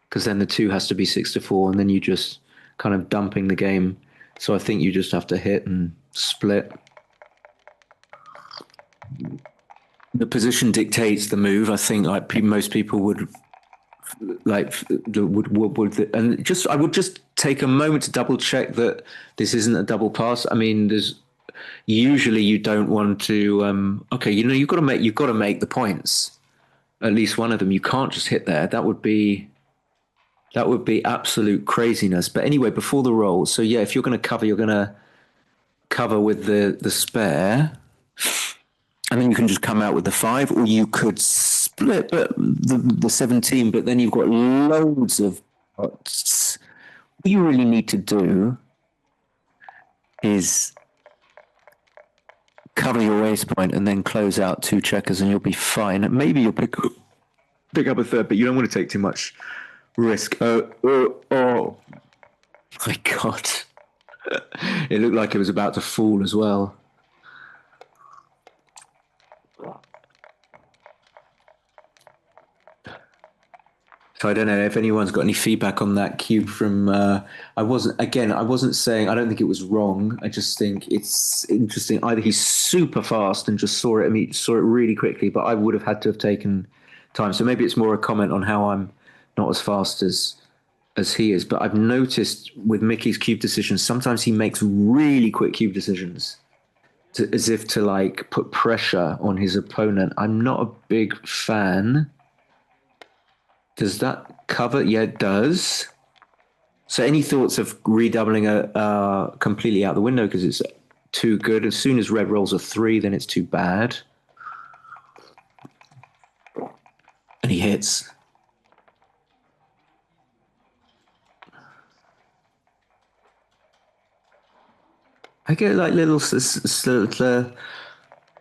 because then the 2 has to be 6-4, and then you just kind of dumping the game. So I think you just have to hit and split. The position dictates the move. I think like most people would and just I would just take a moment to double check that this isn't a double pass. I mean, there's usually you don't want to. Okay, you've got to make the points. at least one of them. You can't just hit there. That would be absolute craziness. But anyway, before the roll, so yeah, if you're going to cover, you're going to cover with the spare, and then you can just come out with the 5, or you could split the 17. But then you've got loads of pots. What you really need to do is cover your ace point and then close out 2 checkers, and you'll be fine. Maybe you'll pick up a third, but you don't want to take too much risk. Oh my God. It looked like it was about to fall as well. So I don't know if anyone's got any feedback on that cube from. I wasn't saying. I don't think it was wrong. I just think it's interesting. Either he's super fast and just saw it. Saw it really quickly, but I would have had to have taken time. So maybe it's more a comment on how I'm not as fast as he is. But I've noticed with Mickey's cube decisions, sometimes he makes really quick cube decisions, as if to like put pressure on his opponent. I'm not a big fan. Does that cover? Yeah, it does. So any thoughts of redoubling completely out the window because it's too good? As soon as red rolls a 3, then it's too bad. And he hits. I get like little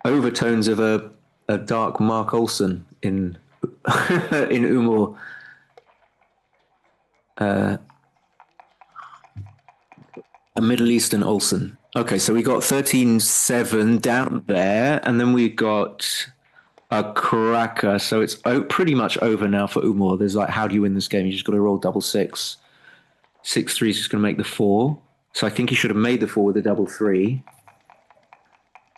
overtones of a dark Mark Olsen in in Umur. A Middle Eastern Olsen. Okay, so we got 13-7 down there, and then we got a cracker. So it's pretty much over now for Umur. There's like, how do you win this game? You just got to roll double 6. 6-3 is just going to make the 4. So I think he should have made the 4 with a double 3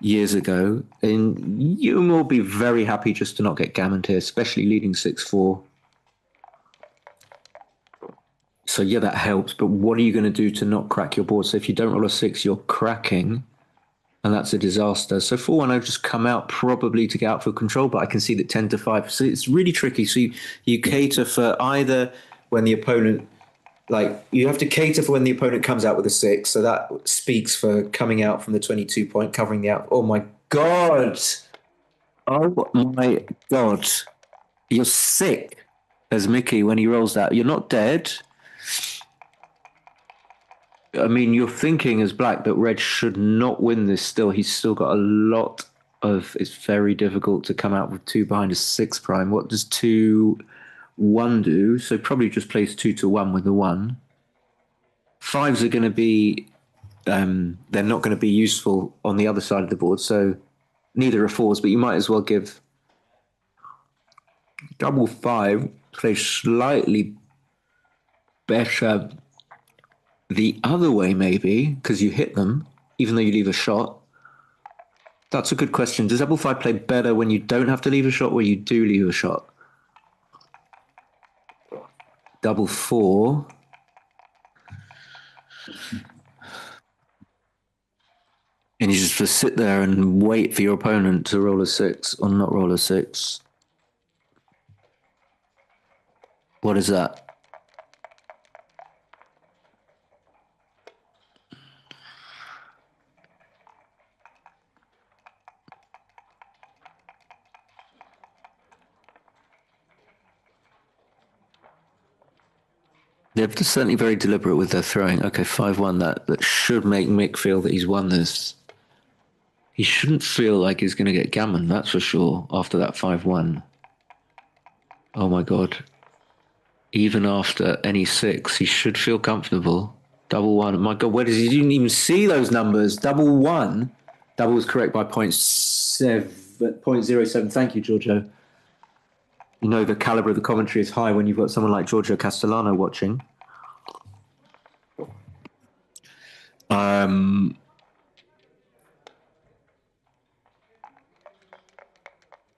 years ago. And Umur will be very happy just to not get gammoned here, especially leading 6-4. So yeah, that helps. But what are you going to do to not crack your board? So if you don't roll a 6, you're cracking, and that's a disaster. So 4-1, I've just come out probably to get out for control, but I can see that 10-5. So it's really tricky. So you cater for either when the opponent, like you have to cater for when the opponent comes out with a 6. So that speaks for coming out from the 22 point, covering the out. Oh my God. Oh my God. You're sick as Mickey when he rolls that. You're not dead. I mean, you're thinking as black that red should not win this still. He's still got a lot of. It's very difficult to come out with 2 behind a 6 prime. What does 2-1 do? So probably just plays 2-1 with the 1. 5s are going to be. They're not going to be useful on the other side of the board. So neither are 4s, but you might as well give double 5, play slightly better the other way, maybe, because you hit them, even though you leave a shot. That's a good question. Does double 5 play better when you don't have to leave a shot or you do leave a shot? Double 4. And you just sit there and wait for your opponent to roll a 6 or not roll a 6. What is that? They're certainly very deliberate with their throwing. Okay, 5-1. That should make Mick feel that he's won this. He shouldn't feel like he's going to get gammon, that's for sure, after that 5-1. Oh my God. Even after any 6, he should feel comfortable. Double 1. My God, where does he didn't even see those numbers? Double 1. Double was correct by 0.07. Thank you, Giorgio. You know the caliber of the commentary is high when you've got someone like Giorgio Castellano watching.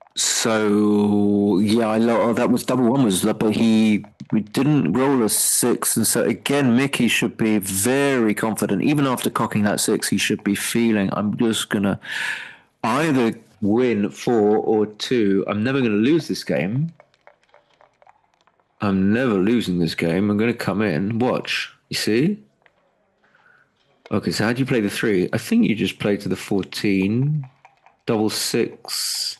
So yeah, that was double 1 was, but we didn't roll a 6, and so again, Mickey should be very confident. Even after cocking that 6, he should be feeling, I'm just gonna either win 4 or 2. I'm never going to lose this game. I'm never losing this game. I'm going to come in. Watch. You see? Okay, so how do you play the 3? I think you just play to the 14. Double 6.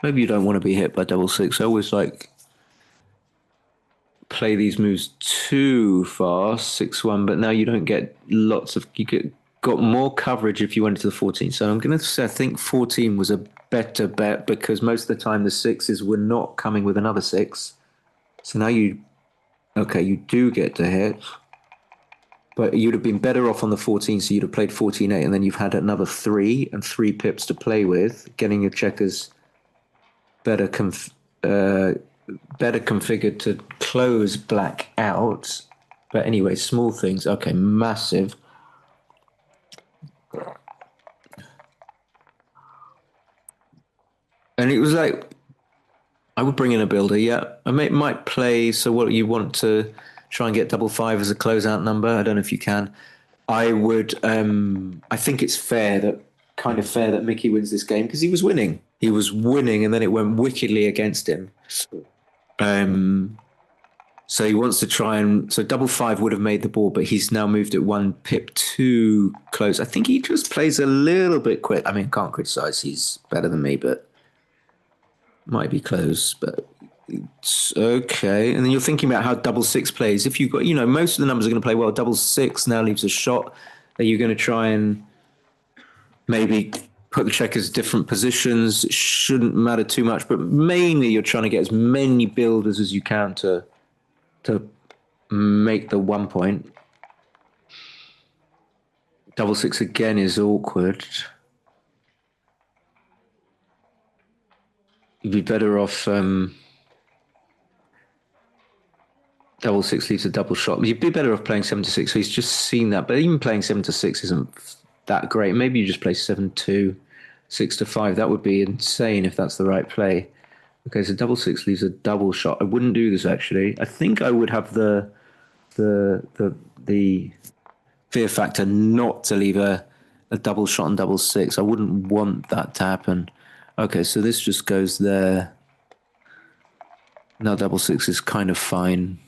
Maybe you don't want to be hit by double 6. I always like play these moves too fast, 6-1, but now you don't get lots of, got more coverage if you went to the 14. So I'm going to say I think 14 was a better bet because most of the time the 6s were not coming with another 6. So now you do get to hit, but you'd have been better off on the 14, so you'd have played 14-8, and then you've had another 3 and 3 pips to play with, getting your checkers better better configured to close black out. But anyway, small things. Okay, massive. And it was like, I would bring in a builder, yeah. I might play, so what you want to try and get double 5 as a closeout number. I don't know if you can. I would, I think it's kind of fair that Mickey wins this game because he was winning. He was winning and then it went wickedly against him. So he wants to try and, so double 5 would have made the board, but he's now moved it 1 pip too close. I think he just plays a little bit quick. I mean, can't criticize. He's better than me, but might be close, but it's okay. And then you're thinking about how double 6 plays. If you've got, most of the numbers are going to play well. Double 6 now leaves a shot that you're going to try and maybe put the checkers different positions. It shouldn't matter too much, but mainly you're trying to get as many builders as you can to make the 1 point. Double 6 again is awkward. You'd be better off. Double 6 leaves a double shot. You'd be better off playing 7-6. So he's just seen that, but even playing 7-6 isn't that great. Maybe you just play 7-2, 6-5. That would be insane if that's the right play. Okay, so double 6 leaves a double shot. I wouldn't do this actually. I think I would have the fear factor not to leave a double shot on double 6. I wouldn't want that to happen. Okay, so this just goes there. Now double 6 is kind of fine.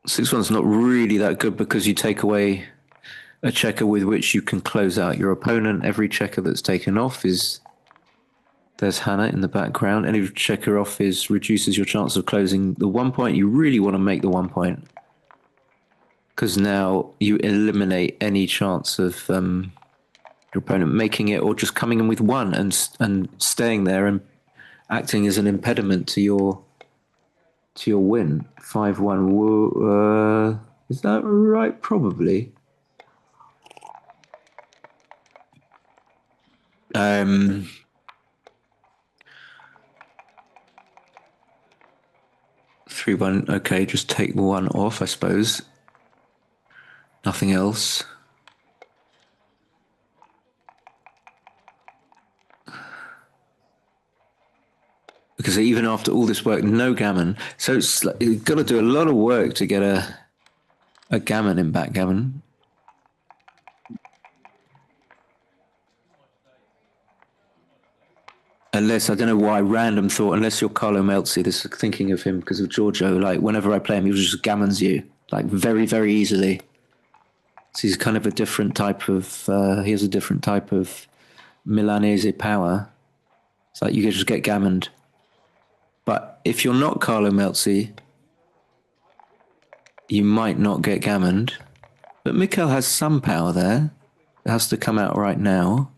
6-1's not really that good because you take away a checker with which you can close out your opponent. Every checker that's taken off is, there's Hannah in the background. Any checker off reduces your chance of closing the 1 point. You really want to make the 1 point because now you eliminate any chance of your opponent making it or just coming in with 1 and staying there and acting as an impediment to your win. 5-1. Is that right? Probably. 3-1. Okay, just take 1 off, I suppose. Nothing else. Because even after all this work, no gammon. So it's like, you've got to do a lot of work to get a gammon in backgammon. Unless, I don't know why, random thought, unless you're Carlo Melzi, this is thinking of him because of Giorgio, like whenever I play him, he just gammons you, like very, very easily. So he's kind of a different type of, he has a different type of Milanese power. It's like you can just get gammoned. But if you're not Carlo Melzi, you might not get gammoned. But Mikayel has some power there. It has to come out right now.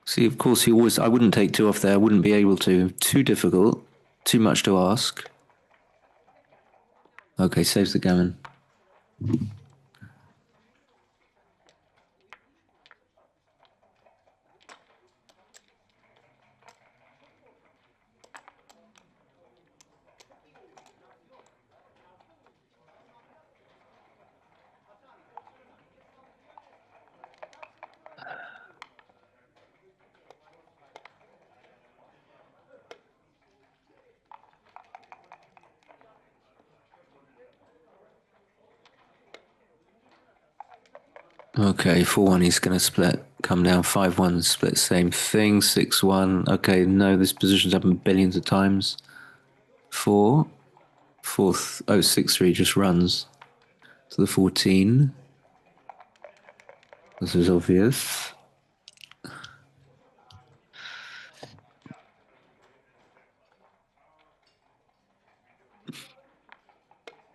See, of course, I wouldn't take 2 off there. I wouldn't be able to. Too difficult. Too much to ask. Okay, saves the gammon. Okay, 4-1, he's going to split. Come down 5-1, split, same thing. 6-1. Okay, no, this position's happened billions of times. 4. Fourth, 6-3 just runs to the 14. This is obvious.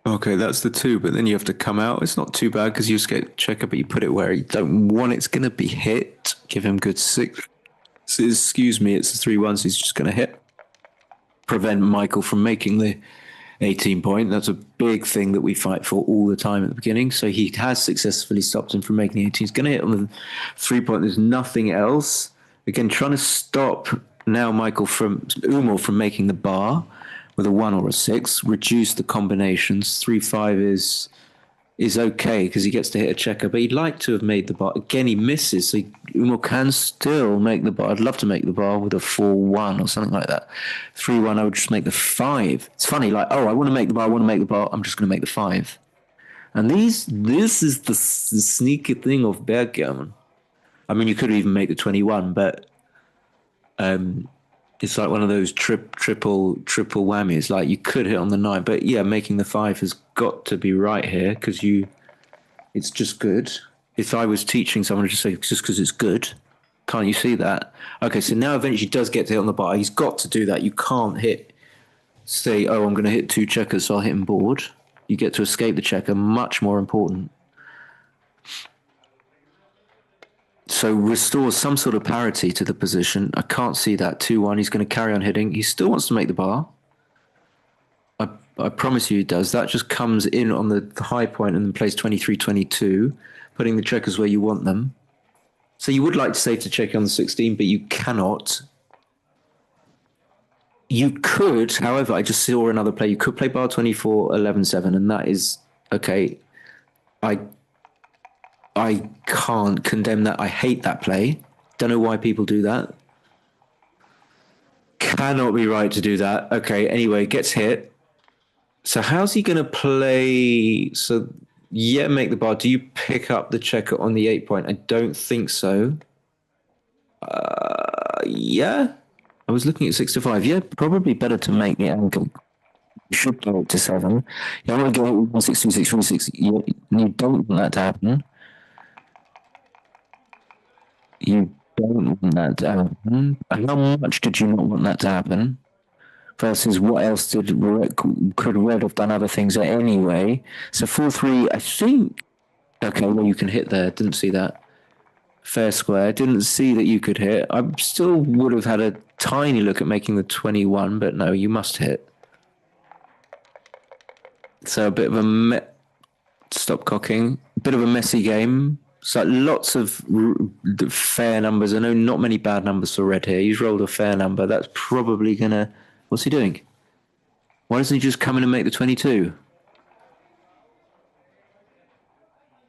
Okay, that's the 2, but then you have to come out. It's not too bad because you just get checker, but you put it where you don't want it's going to be hit. Give him good 6. Excuse me, it's a 3-1, so he's just going to hit. Prevent Michael from making the 18 point. That's a big thing that we fight for all the time at the beginning. So he has successfully stopped him from making the 18. He's going to hit on the 3 point. There's nothing else. Again, trying to stop now Michael from Umur from making the bar with a 1 or a 6. Reduce the combinations. 3-5 is okay because he gets to hit a checker, but he'd like to have made the bar. Again, he misses, so Umur can still make the bar. I'd love to make the bar with a 4-1 or something like that. 3-1, I would just make the 5. It's funny, like, oh, I want to make the bar, I'm just going to make the 5. And this is the sneaky thing of Berggammon. I mean, you could even make the 21, but it's like one of those triple whammies. Like you could hit on the 9, but yeah, making the 5 has got to be right here because it's just good. If I was teaching someone, I'd just say just because it's good. Can't you see that? Okay, so now eventually does get to hit on the bar. He's got to do that. You can't say, oh, I'm going to hit 2 checkers, so I'll hit him board. You get to escape the checker, much more important. So restores some sort of parity to the position. I can't see that. 2-1, he's going to carry on hitting. He still wants to make the bar. I promise you he does. That just comes in on the high point and then plays 23-22, putting the checkers where you want them. So you would like to save to check on the 16, but you cannot. You could, however, I just saw another play. You could play bar 24, 11-7, and that is okay. I can't condemn that. I hate that play. Don't know why people do that. Cannot be right to do that. Okay, anyway, gets hit. So how's he going to play? So, yeah, make the bar. Do you pick up the checker on the 8 point? I don't think so. Yeah. I was looking at 6-5. Yeah, probably better to make the angle. You should go to 7. You want to go 1 6 2 6 3 6. You don't want that to happen. You don't want that to happen. How much did you not want that to happen? Versus what else could Red have done other things anyway? So 4-3, I think. Okay, well you can hit there. Didn't see that. Fair square. Didn't see that you could hit. I still would have had a tiny look at making the 21, but no, you must hit. So a bit of a stop cocking. A bit of a messy game. So lots of fair numbers. I know not many bad numbers for Red here. He's rolled a fair number. That's probably gonna. What's he doing? Why doesn't he just come in and make the 22?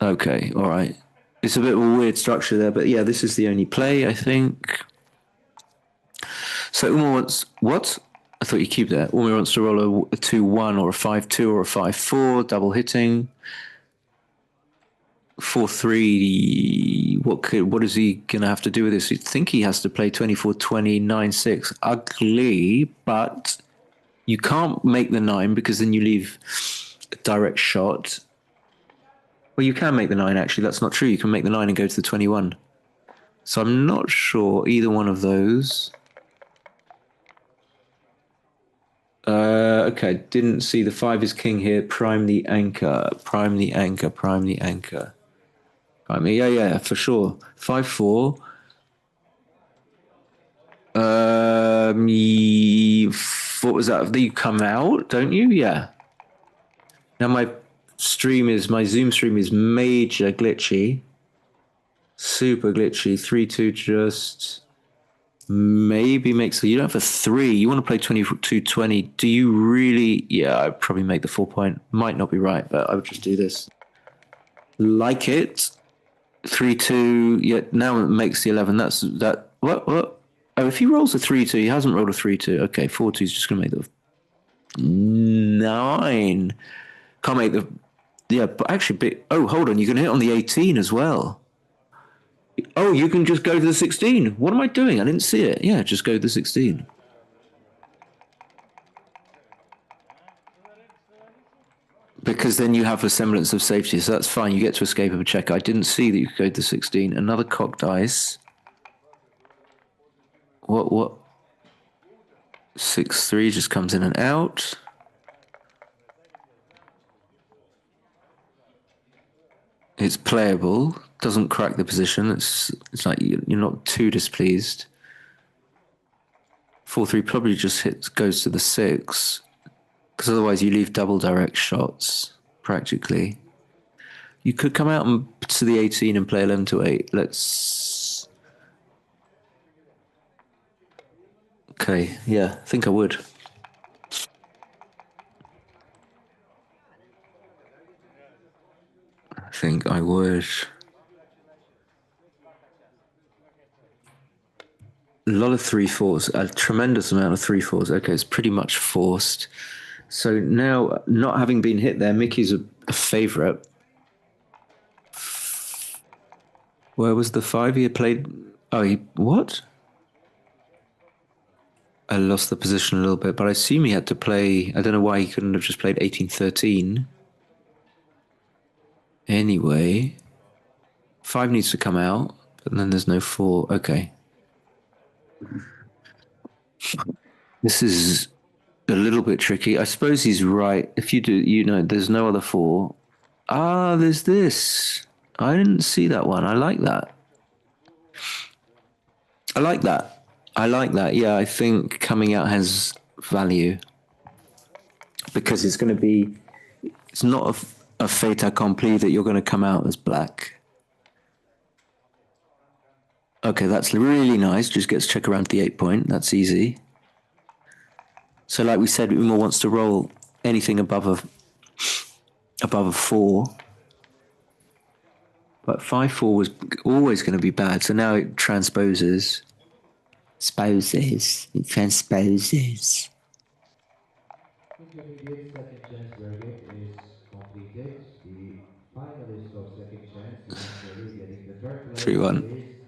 Okay, all right. It's a bit of a weird structure there, but yeah, this is the only play, I think. So Umar wants what? I thought you cubed there. Umar wants to roll a 2-1 or a 5-2 or a 5-4, double hitting. 4-3. What is he gonna have to do with this? You think he has to play 24-20, 9-6. Ugly, but you can't make the 9 because then you leave a direct shot. Well, you can make the 9, actually. That's not true. You can make the 9 and go to the 21. So I'm not sure either one of those. Okay, didn't see the 5 is king here. Prime the anchor. Prime the anchor. Prime the anchor. Yeah, for sure. 5-4. What was that? You come out, don't you? Yeah. Now my Zoom stream is major glitchy. Super glitchy. 3-2 just maybe makes so you don't have a 3. You want to play 22-20. Do you really? Yeah, I'd probably make the 4 point. Might not be right, but I would just do this. Like it. 3-2. Yeah, now it makes the 11. That's that. What? Oh, if he rolls a 3-2, he hasn't rolled a 3-2. Okay, 4-2 is just going to make the 9. Can't make the. Yeah, but actually, oh, hold on. You can hit on the 18 as well. Oh, you can just go to the 16. What am I doing? I didn't see it. Yeah, just go to the 16. Because then you have a semblance of safety, so that's fine. You get to escape of a check. I didn't see that you could go to the 16. Another cocked dice. What? 6-3 just comes in and out. It's playable. Doesn't crack the position. It's like you're not too displeased. 4-3 probably just goes to the 6. Because otherwise you leave double direct shots, practically. You could come out and to the 18 and play 11-8. Let's... Okay, yeah, I think I would. I think I would. A lot of 3-4s, a tremendous amount of 3-4s. Okay, it's pretty much forced. So now, not having been hit there, Mickey's a favourite. Where was the 5 he had played? Oh, what? I lost the position a little bit, but I assume he had to play. I don't know why he couldn't have just played 18-13. Anyway, 5 needs to come out, but then there's no 4. Okay. This is a little bit tricky. I suppose he's right. If you do, there's no other 4. Ah, there's this. I didn't see that one. I like that. I like that. I like that. Yeah, I think coming out has value because it's going to be. It's not a fait accompli that you're going to come out as black. Okay, that's really nice. Just gets check around the 8 point. That's easy. So, like we said, Umur wants to roll anything above a 4. But 5-4 was always going to be bad. So now it transposes. It transposes. Intermediate second chance verdict is completed. The finalist of second chance, eventually getting the third place, 3-1.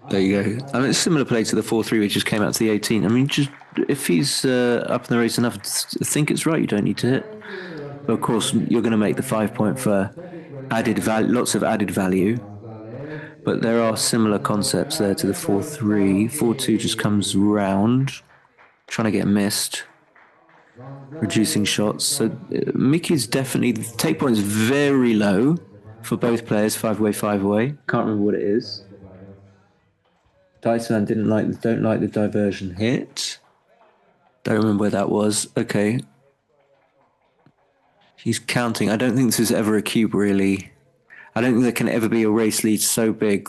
is There you Aras. go. I mean, it's similar play to the 4-3 which just came out to the 18. I mean, just if he's up in the race enough, think it's right. You don't need to hit. And the winner of But of second course, chance you're going to make the 5 point for for second grand added value, finalist lots of added value. Gonzalez But there is are similar concepts there to the 4-3. 4-2 just comes round, trying to get missed, reducing Gonzalez shots. is So going to be Mickey's definitely, the eliminated take from point is the very low for both semifinals. players, 5-way, 5-way. Can't remember what it is. Second finals. Diceman don't like the diversion hit. Don't remember where that was. Okay. He's counting. I don't think this is ever a cube, really. I don't think there can ever be a race lead so big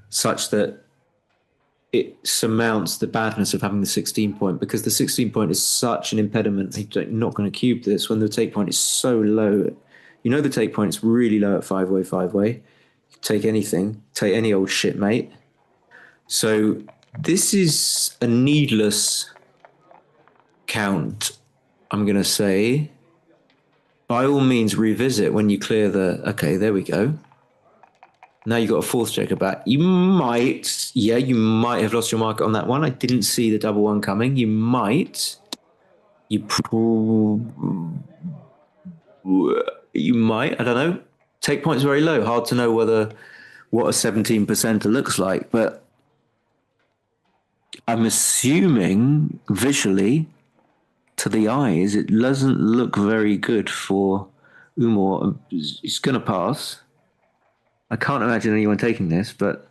such that it surmounts the badness of having the 16 point, because the 16 point is such an impediment. You're not going to cube this when the take point is so low. You know the take point is really low at 5-way, 5-way. Take anything. Take any old shit, mate. So this is a needless count, I'm going to say. By all means, revisit when you clear the... Okay, there we go. Now you've got a 4th checker back. You might have lost your market on that one. I didn't see the double 1 coming. You might. You might. I don't know. Take point's very low. Hard to know what a 17% looks like, but I'm assuming visually, to the eyes, it doesn't look very good for Umur. He's going to pass. I can't imagine anyone taking this, but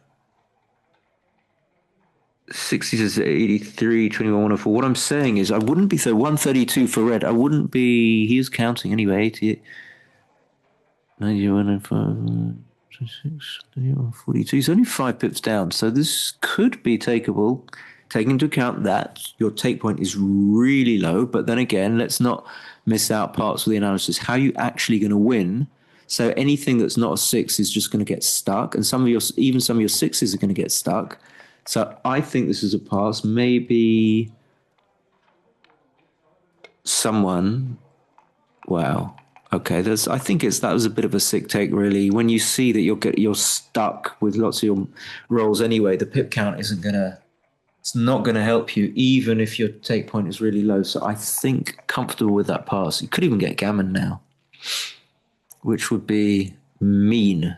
60 to 83, 21, 104. What I'm saying is I wouldn't be, so 132 for red. I wouldn't be, he was counting anyway, 88, 91, 26, 42. He's only 5 pips down, so this could be takeable, taking into account that your take point is really low. But then again, let's not miss out parts of the analysis. How are you actually going to win? So anything that's not a 6 is just going to get stuck, and some of your 6s are going to get stuck. So I think this is a pass. Maybe someone. Wow. Okay, I think that was a bit of a sick take, really. When you see that you're stuck with lots of your rolls anyway, the pip count it's not gonna help you, even if your take point is really low. So I think comfortable with that pass. You could even get gammon now, which would be mean.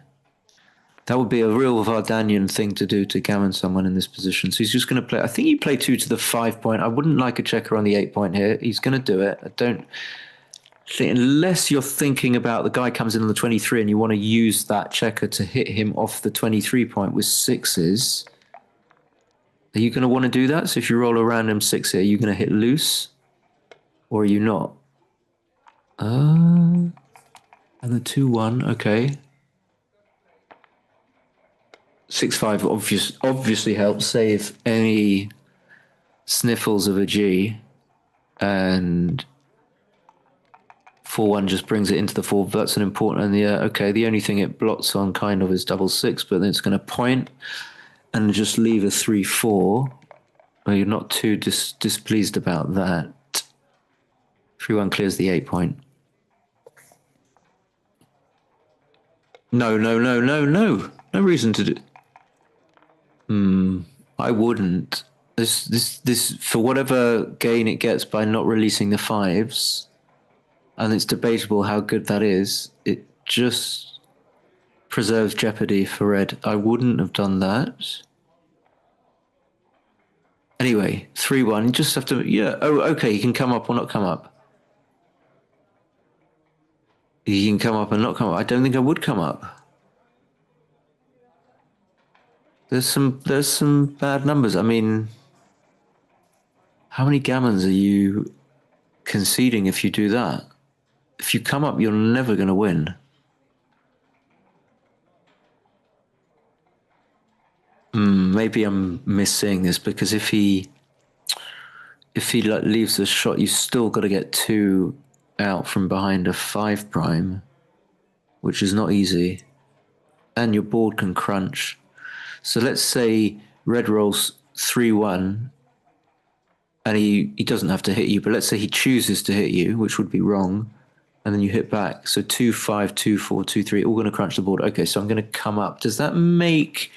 That would be a real Vardanyan thing to do, to gammon someone in this position. So he's just going to play. I think you play 2 to the 5 point. I wouldn't like a checker on the 8 point here. He's going to do it. I don't think, unless you're thinking about the guy comes in on the 23 and you want to use that checker to hit him off the 23 point with sixes. Are you going to want to do that? So if you roll a random 6 here, are you going to hit loose? Or are you not? And the 2-1, okay. 6-5 obviously helps save any sniffles of a G, and 4-1 just brings it into the 4. That's an important, and the only thing it blots on kind of is double 6, but then it's going to point and just leave a 3-4. Well, you're not too displeased about that. 3-1 clears the 8 point. No. No reason to do. I wouldn't. This for whatever gain it gets by not releasing the 5s, and it's debatable how good that is. It just preserves jeopardy for red. I wouldn't have done that. Anyway, 3-1. You just have to. Yeah. Oh, okay. He can come up or not come up. He can come up and not come up. I don't think I would come up. There's some bad numbers. I mean, how many gammons are you conceding if you do that? If you come up, you're never going to win. Maybe I'm missing this, because if he like leaves the shot, you still got to get 2 out from behind a 5 prime, which is not easy, and your board can crunch. So let's say red rolls 3-1, and he doesn't have to hit you, but let's say he chooses to hit you, which would be wrong, and then you hit back. So 2-5, 2-4, 2-3, all going to crunch the board. Okay, so I'm going to come up. Does that make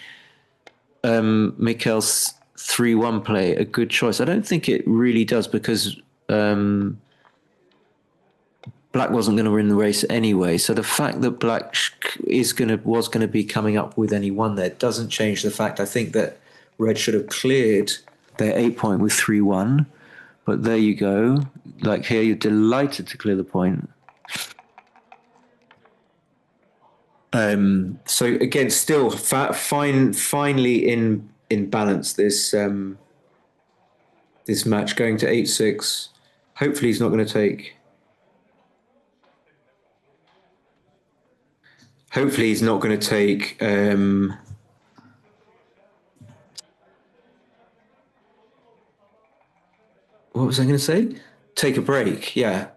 Mikayel's 3-1 play a good choice? I don't think it really does, because Black wasn't going to win the race anyway. So the fact that Black was going to be coming up with any one there doesn't change the fact, I think, that Red should have cleared their 8 point with 3-1. But there you go. Like here, you're delighted to clear the point. So again, still finally in balance this this match, going to 8-6. Hopefully he's not going to take. Hopefully he's not going to take. What was I going to say? Take a break. Yeah.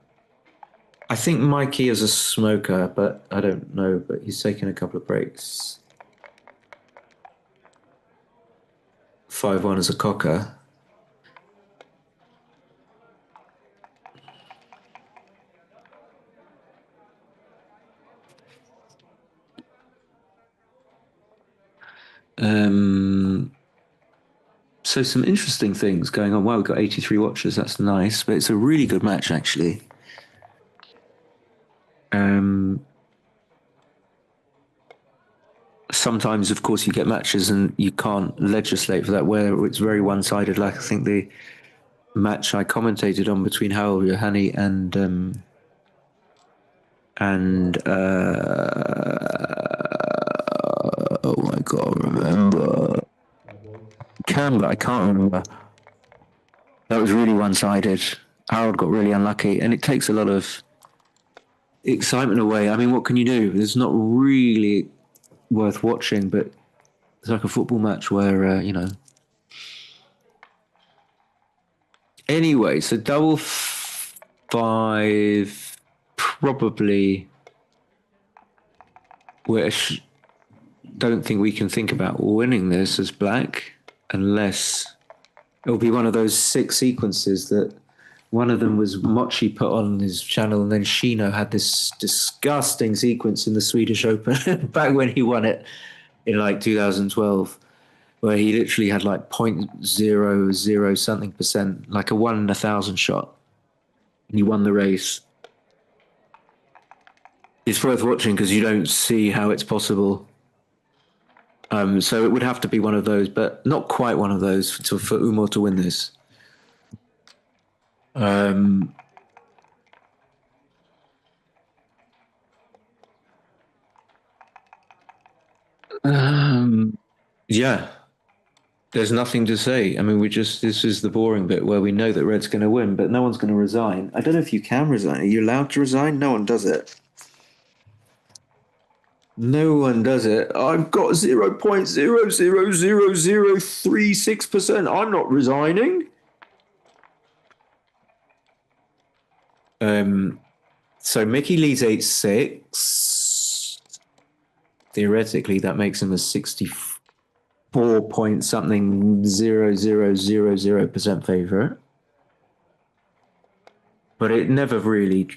I think Mikey is a smoker, but I don't know. But he's taking a couple of breaks. 5-1 as a cocker. So some interesting things going on. Wow, we've got 83 watchers. That's nice, but it's a really good match, actually. Sometimes, of course, you get matches and you can't legislate for that, where it's very one-sided. Like I think the match I commentated on between Harold Yohani and oh my God, remember Canberra? I can't remember. That was really one-sided. Harold got really unlucky, and it takes a lot of excitement away. I mean, what can you do? It's not really worth watching, but it's like a football match where Anyway, so double 5 probably. We don't think we can think about winning this as Black, unless it'll be one of those 6 sequences that One of them was Mochi put on his channel, and then Shino had this disgusting sequence in the Swedish Open back when he won it in like 2012, where he literally had like 0.00 something percent, like a 1 in 1,000 shot, and he won the race. It's worth watching because you don't see how it's possible. So it would have to be one of those, but not quite one of those for Umur to win this. Yeah, there's nothing to say. I mean, this is the boring bit where we know that Red's going to win, but no one's going to resign. I don't know if you can resign. Are you allowed to resign? No one does it. No one does it. I've got 0.000036%. I'm not resigning. So Mickey leads 8-6. Theoretically, that makes him a 64 point something 0.0000% favorite. But it never really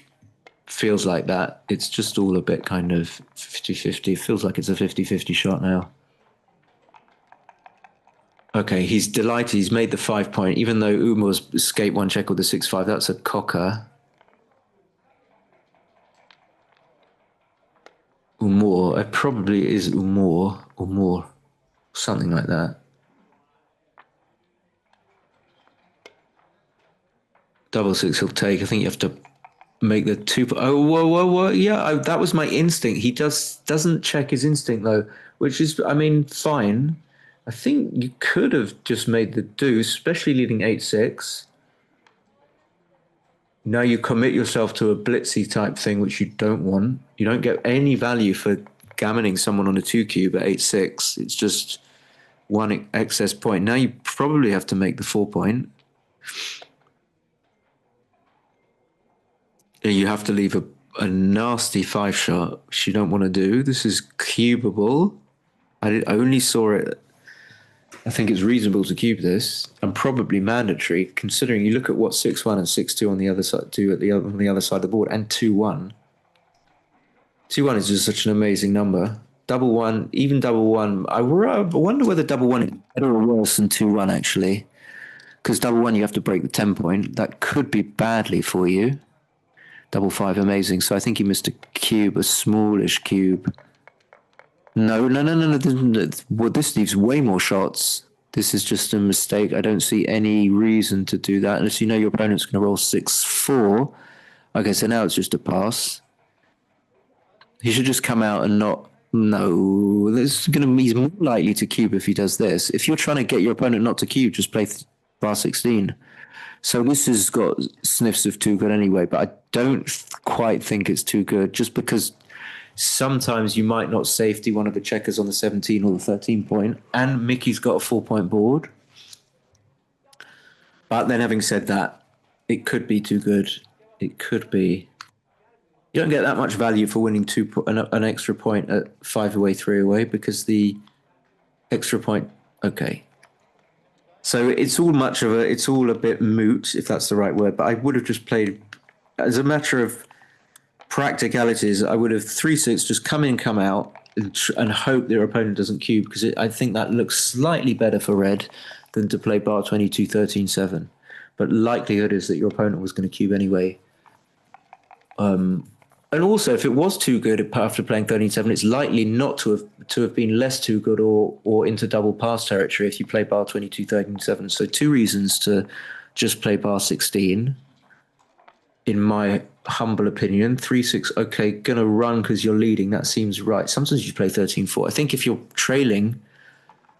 feels like that. It's just all a bit kind of 50-50. Feels like it's a 50-50 shot now. Okay, he's delighted. He's made the 5 point, even though Umur's escaped one check with the 6-5. That's a cocker. Umur. It probably is Umur. Umur. Something like that. Double six he'll take. I think you have to make the 2. Oh, whoa. Yeah, that was my instinct. He doesn't check his instinct, though, which is, I mean, fine. I think you could have just made the deuce, especially leading 8-6. Now you commit yourself to a blitzy type thing, which you don't want. You don't get any value for gammoning someone on a 2 cube at 8-6. It's just one excess point. Now you probably have to make the 4 point. You have to leave a nasty 5 shot, which you don't want to do. This is cubable. I only saw it. I think it's reasonable to cube this, and probably mandatory, considering you look at what 6-1 and 6-2 on the other side do on the other side of the board, and 2-1. 2-1 is just such an amazing number. Double one, even double one. I wonder whether double one is better or worse than 2-1 actually, because double one you have to break the 10 point. That could be badly for you. Double 5, amazing. So I think he missed a cube, a smallish cube. No. Well, this leaves way more shots. This is just a mistake. I don't see any reason to do that unless you know your opponent's going to roll 6-4. Okay, so now it's just a pass. He should just come out and not. No, he's more likely to cube if he does this. If you're trying to get your opponent not to cube, just play bar 16. So this has got sniffs of too good anyway, but I don't quite think it's too good just because sometimes you might not safety one of the checkers on the 17 or the 13 point, and Mickey's got a 4 point board. But then having said that, it could be too good. It could be. You don't get that much value for winning an extra point at 5 away, 3 away because the extra point, okay. So it's all a bit moot, if that's the right word, but I would have just played, as a matter of practicalities, I would have 3-6, just come in, come out, and hope their opponent doesn't cube, because I think that looks slightly better for red than to play bar 22, 13, 7. But likelihood is that your opponent was going to cube anyway. And also, if it was too good after playing 13-7, it's likely not to have been less too good or into double pass territory if you play bar 22, 13-7. So 2 reasons to just play bar 16, in my humble opinion. 3-6, okay, gonna run because you're leading. That seems right. Sometimes you play 13-4. I think if you're trailing,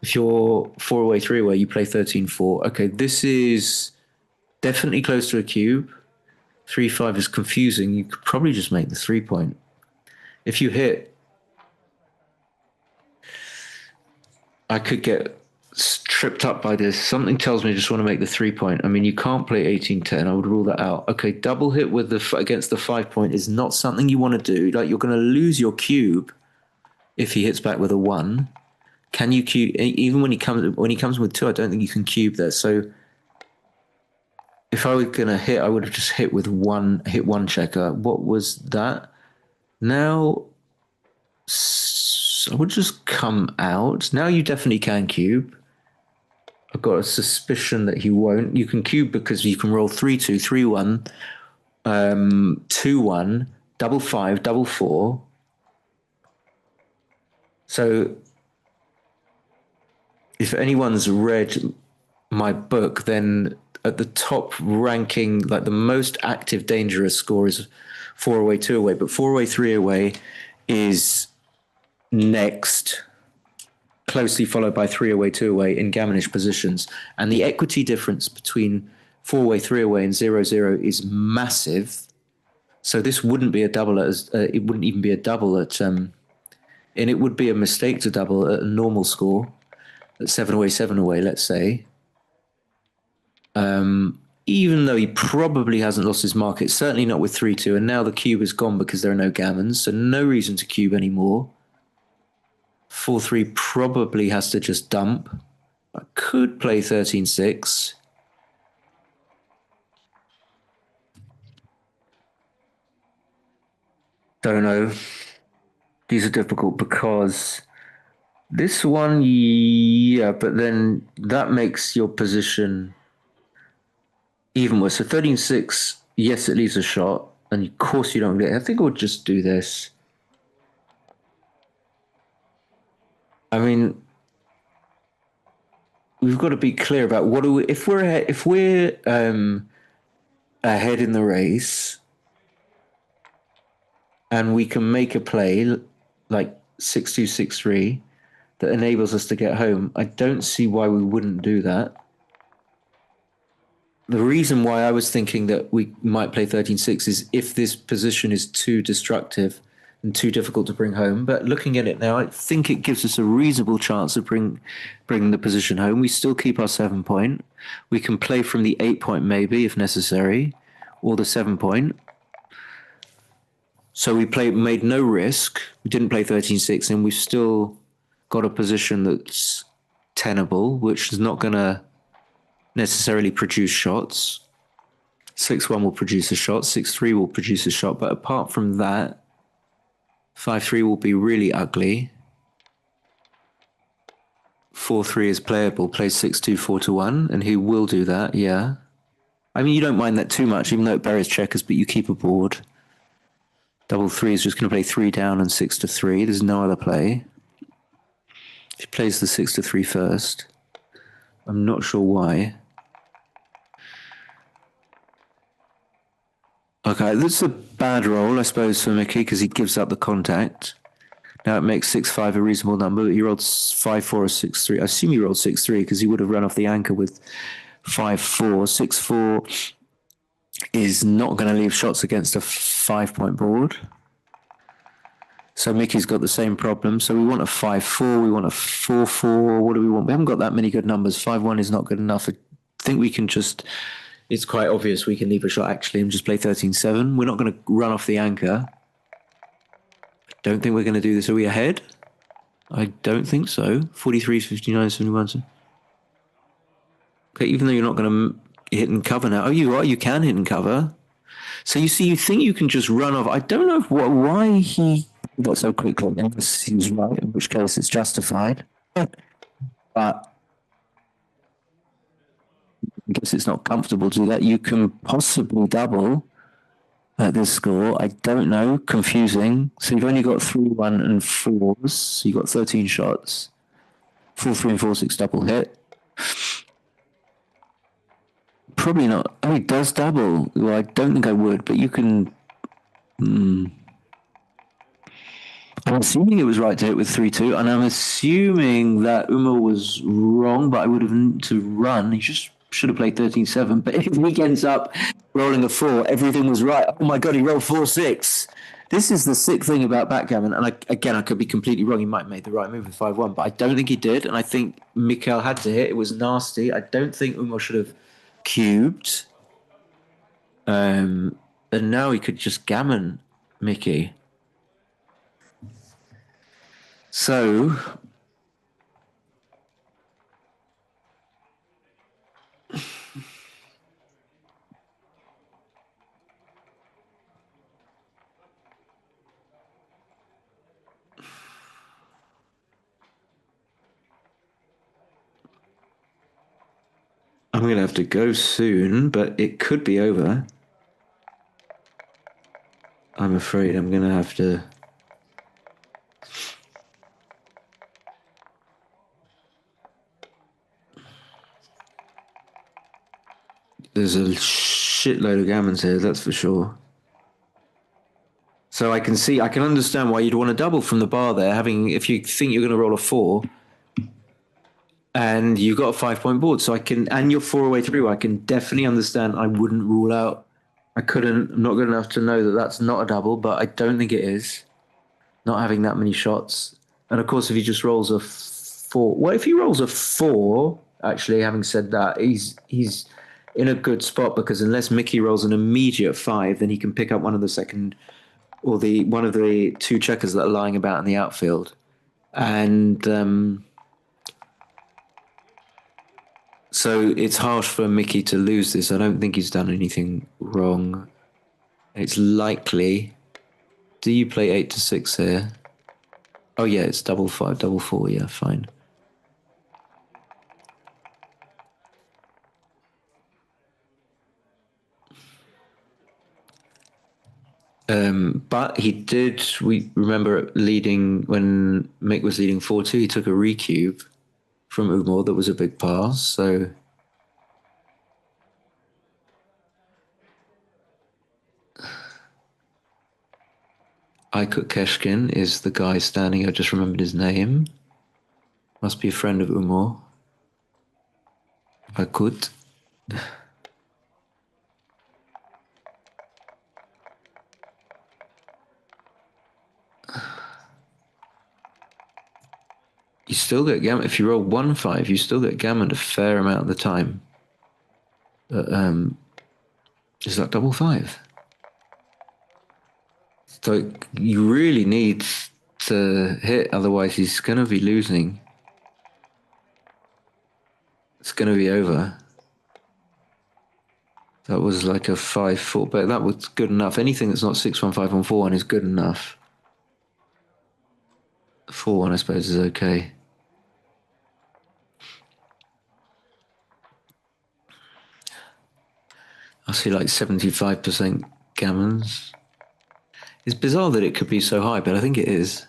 if you're 4 away, 3 away, you play 13-4. Okay, this is definitely close to a cube. 3-5 is confusing. You could probably just make the 3 point. If you hit, I could get tripped up by this. Something tells me I just want to make the 3 point. I mean, you can't play 18-10. I would rule that out. Okay, double hit with against the 5 point is not something you want to do. Like, you're going to lose your cube if he hits back with a 1. Can you cube even when he comes with 2? I don't think you can cube there. So if I was gonna hit, I would have just hit one checker. What was that? Now I would just come out. Now you definitely can cube. I've got a suspicion that he won't. You can cube because you can roll 3-2, 3-1, 2-1, double 5, double 4. So if anyone's read my book, then at the top ranking, like the most active dangerous score is 4 away, 2 away, but 4 away, 3 away is next, closely followed by 3 away, 2 away in gammonish positions. And the equity difference between 4 away, 3 away, and 0-0 is massive. So this wouldn't be a double it wouldn't even be a double and it would be a mistake to double at a normal score at 7 away, let's say. Even though he probably hasn't lost his market, certainly not with 3-2, and now the cube is gone because there are no gammons, so no reason to cube anymore. 4-3 probably has to just dump. I could play 13-6. Don't know. These are difficult because this one, yeah, but then that makes your position even worse. So 13-6, yes, it leaves a shot, and of course you don't get it. I think I would just do this. I mean, we've got to be clear about what do we, if we're ahead in the race and we can make a play like 6-2, 6-3 that enables us to get home, I don't see why we wouldn't do that. The reason why I was thinking that we might play 13-6 is if this position is too destructive and too difficult to bring home. But looking at it now, I think it gives us a reasonable chance of bringing the position home. We still keep our 7 point. We can play from the 8 point maybe if necessary, or the 7 point. So made no risk. We didn't play 13-6, and we've still got a position that's tenable, which is not going to necessarily produce shots. 6-1 will produce a shot, 6-3 will produce a shot, but apart from that, 5-3 will be really ugly. 4-3 is playable, plays 6-2, 4-1, and he will do that, yeah. I mean, you don't mind that too much, even though it buries checkers, but you keep a board. Double 3 is just going to play 3 down and 6-3. There's no other play. He plays the 6-3 first. I'm not sure why. Okay, this is a bad roll, I suppose, for Mickey, because he gives up the contact. Now it makes 6-5 a reasonable number, but he rolled 5-4 or 6-3. I assume he rolled 6-3 because he would have run off the anchor with 5-4. 6-4 is not going to leave shots against a 5 point board. So Mickey's got the same problem. So we want a 5-4, we want a 4-4. What do we want? We haven't got that many good numbers. 5-1 is not good enough. I think we can just, it's quite obvious we can leave a shot actually and just play 13-7. We're not going to run off the anchor. I don't think we're going to do this. Are we ahead? I don't think so. 43, 59, 71. Okay, even though you're not going to hit and cover now. Oh, you are. You can hit and cover. So you see, you think you can just run off. I don't know why he got so quickly. Unless he was right, in which case it's justified. But I guess it's not comfortable to do that. You can possibly double at this score. I don't know. Confusing. So you've only got 3, 1, and 4s. So you've got 13 shots. 4-3 and 4-6 double hit. Probably not. Oh, it does double. Well, I don't think I would, but you can. I'm assuming it was right to hit with 3-2, and I'm assuming that Umur was wrong, but I would have to run. He just should have played 13-7. But if he ends up rolling a 4, everything was right. Oh my God, he rolled 4-6. This is the sick thing about backgammon, and I could be completely wrong. He might have made the right move with 5-1, but I don't think he did, and I think Mikayel had to hit. It was nasty. I don't think Umur should have cubed. And now he could just gammon Mickey. So I'm going to have to go soon, but it could be over. I'm afraid I'm going to have to. There's a shitload of gammons here, that's for sure. So I can understand why you'd want to double from the bar there, if you think you're going to roll a 4 and you've got a 5-point board. So and you're 4 away through, I can definitely understand. I wouldn't rule out. I'm not good enough to know that that's not a double, but I don't think it is. Not having that many shots. And of course, if he just rolls a 4, well, if he rolls a 4, actually, having said that, he's in a good spot because unless Mickey rolls an immediate 5, then he can pick up one of the second or the one of the 2 checkers that are lying about in the outfield. And so it's harsh for Mickey to lose this. I don't think he's done anything wrong. It's likely. Do you play 8 to 6 here? Oh yeah, it's double 5, double 4. Yeah, fine. But he did. We remember leading when Mick was leading 4-2. He took a recube from Umur that was a big pass. So Aykut Keshkin is the guy standing. I just remembered his name. Must be a friend of Umur. Aykut. You still get gammon. If you roll 1-5, you still get gammon a fair amount of the time. But is that double 5? So you really need to hit, otherwise he's going to be losing. It's going to be over. That was like a 5-4, but that was good enough. Anything that's not 6-1, 5-1, 4-1 is good enough. 4-1, I suppose, is okay. I see like 75% gammons. It's bizarre that it could be so high, but I think it is.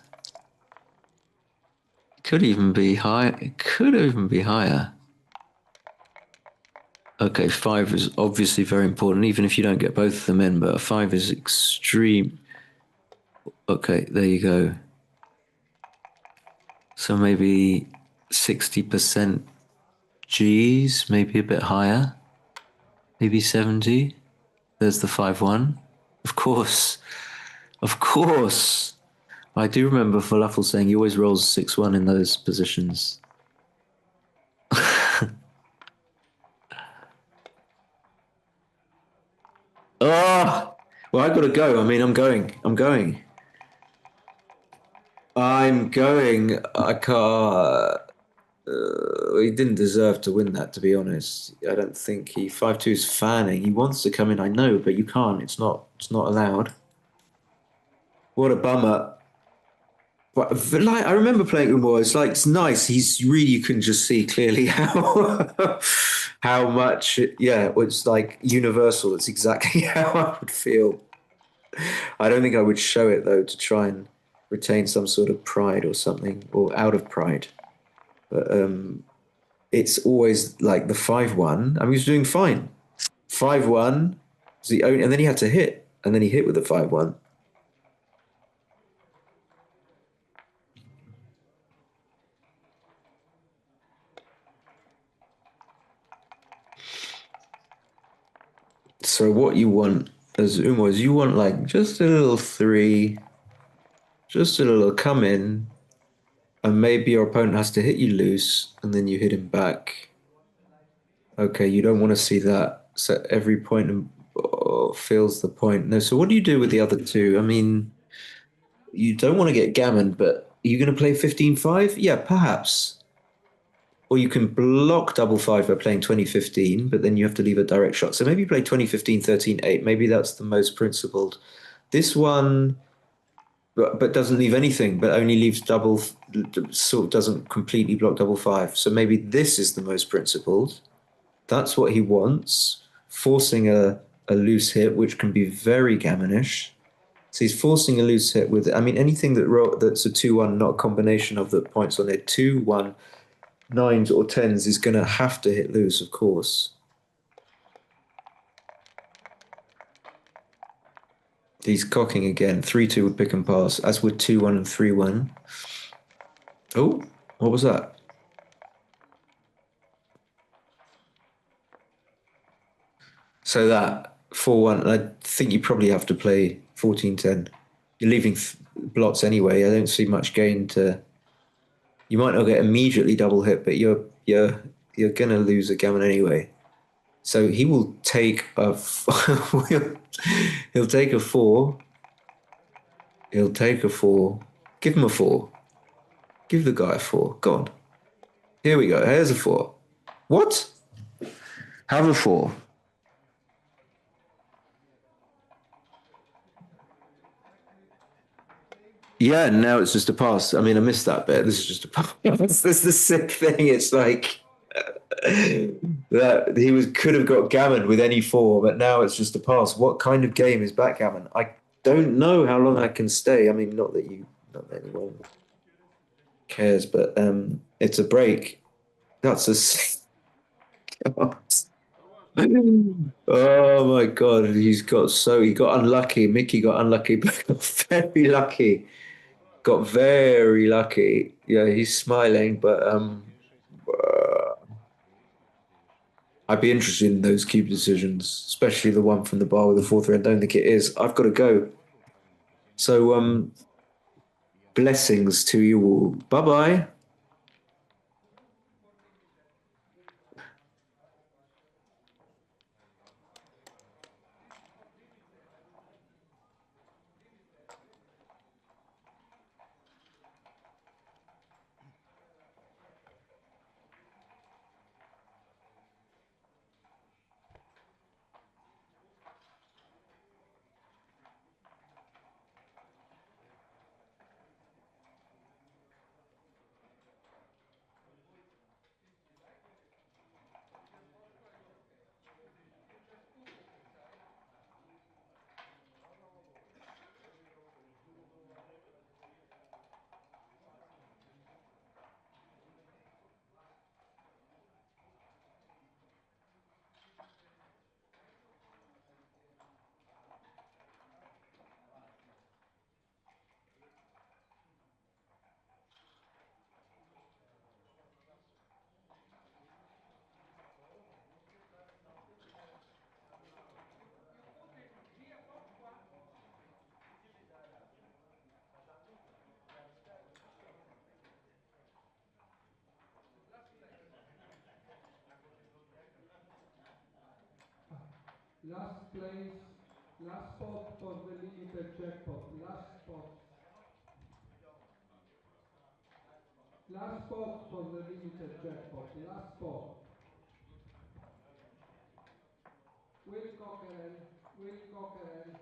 It could even be high. It could even be higher. Okay, 5 is obviously very important, even if you don't get both of them in, but a 5 is extreme. Okay, there you go. So maybe 60% G's, maybe a bit higher. Maybe 70. There's the 5-1. Of course. Of course. I do remember Falafel saying he always rolls 6-1 in those positions. Oh! Well, I gotta go. I mean, I'm going. I can't. He didn't deserve to win that, to be honest. I don't think 5-2 is fanning. He wants to come in, I know, but you can't. It's not allowed. What a bummer. But like I remember playing Umar, it's nice. He's really, you can just see clearly how much, yeah, it's like universal. It's exactly how I would feel. I don't think I would show it though to try and retain some sort of pride or something, or out of pride. But it's always like the 5-1. I mean, he was doing fine. 5-1 was the only, and then he had to hit, and then he hit with the 5-1. So what you want as Umo is you want like just a little 3, just a little come in, and maybe your opponent has to hit you loose, and then you hit him back. Okay, you don't want to see that. So every point fills the point. No, so what do you do with the other 2? I mean, you don't want to get gammon, but are you going to play 15-5? Yeah, perhaps. Or you can block double 5 by playing 20-15, but then you have to leave a direct shot. So maybe you play 20-15, 13-8. Maybe that's the most principled. This one, but doesn't leave anything, but only leaves sort of doesn't completely block double 5. So maybe this is the most principled. That's what he wants, forcing a loose hit, which can be very gammonish. So he's forcing a loose hit with, I mean, anything that's a 2-1, not a combination of the points on it, 2-1, nines or tens is going to have to hit loose, of course. He's cocking again. 3-2 with pick and pass, as with 2-1 and 3-1. Oh, what was that? So that 4-1, I think you probably have to play 14-10. You're leaving blots anyway. I don't see much gain to. You might not get immediately double hit, but you're gonna lose a gammon anyway. So he will take a. He'll take a four. He'll take a four. Give him a four. Give the guy a four. Go on. Here we go. Here's a four. What? Have a four. Yeah, now it's just a pass. I mean, I missed that bit. This is just a pass. This is the sick thing. It's like that he could have got gammon with any four, but now it's just a pass. What kind of game is backgammon? I don't know how long I can stay. I mean, not that anyone cares, but it's a break. That's a. Oh my God, he got unlucky. Mickey got unlucky, but got very lucky. Got very lucky. Yeah, he's smiling, but I'd be interested in those cube decisions, especially the one from the bar with the fourth ring. I don't think it is. I've got to go. So blessings to you all. Bye bye. Last place, last spot for the limited jackpot. Last spot. Last spot for the limited jackpot. Last spot. Will Cockeren. Will Cockeren.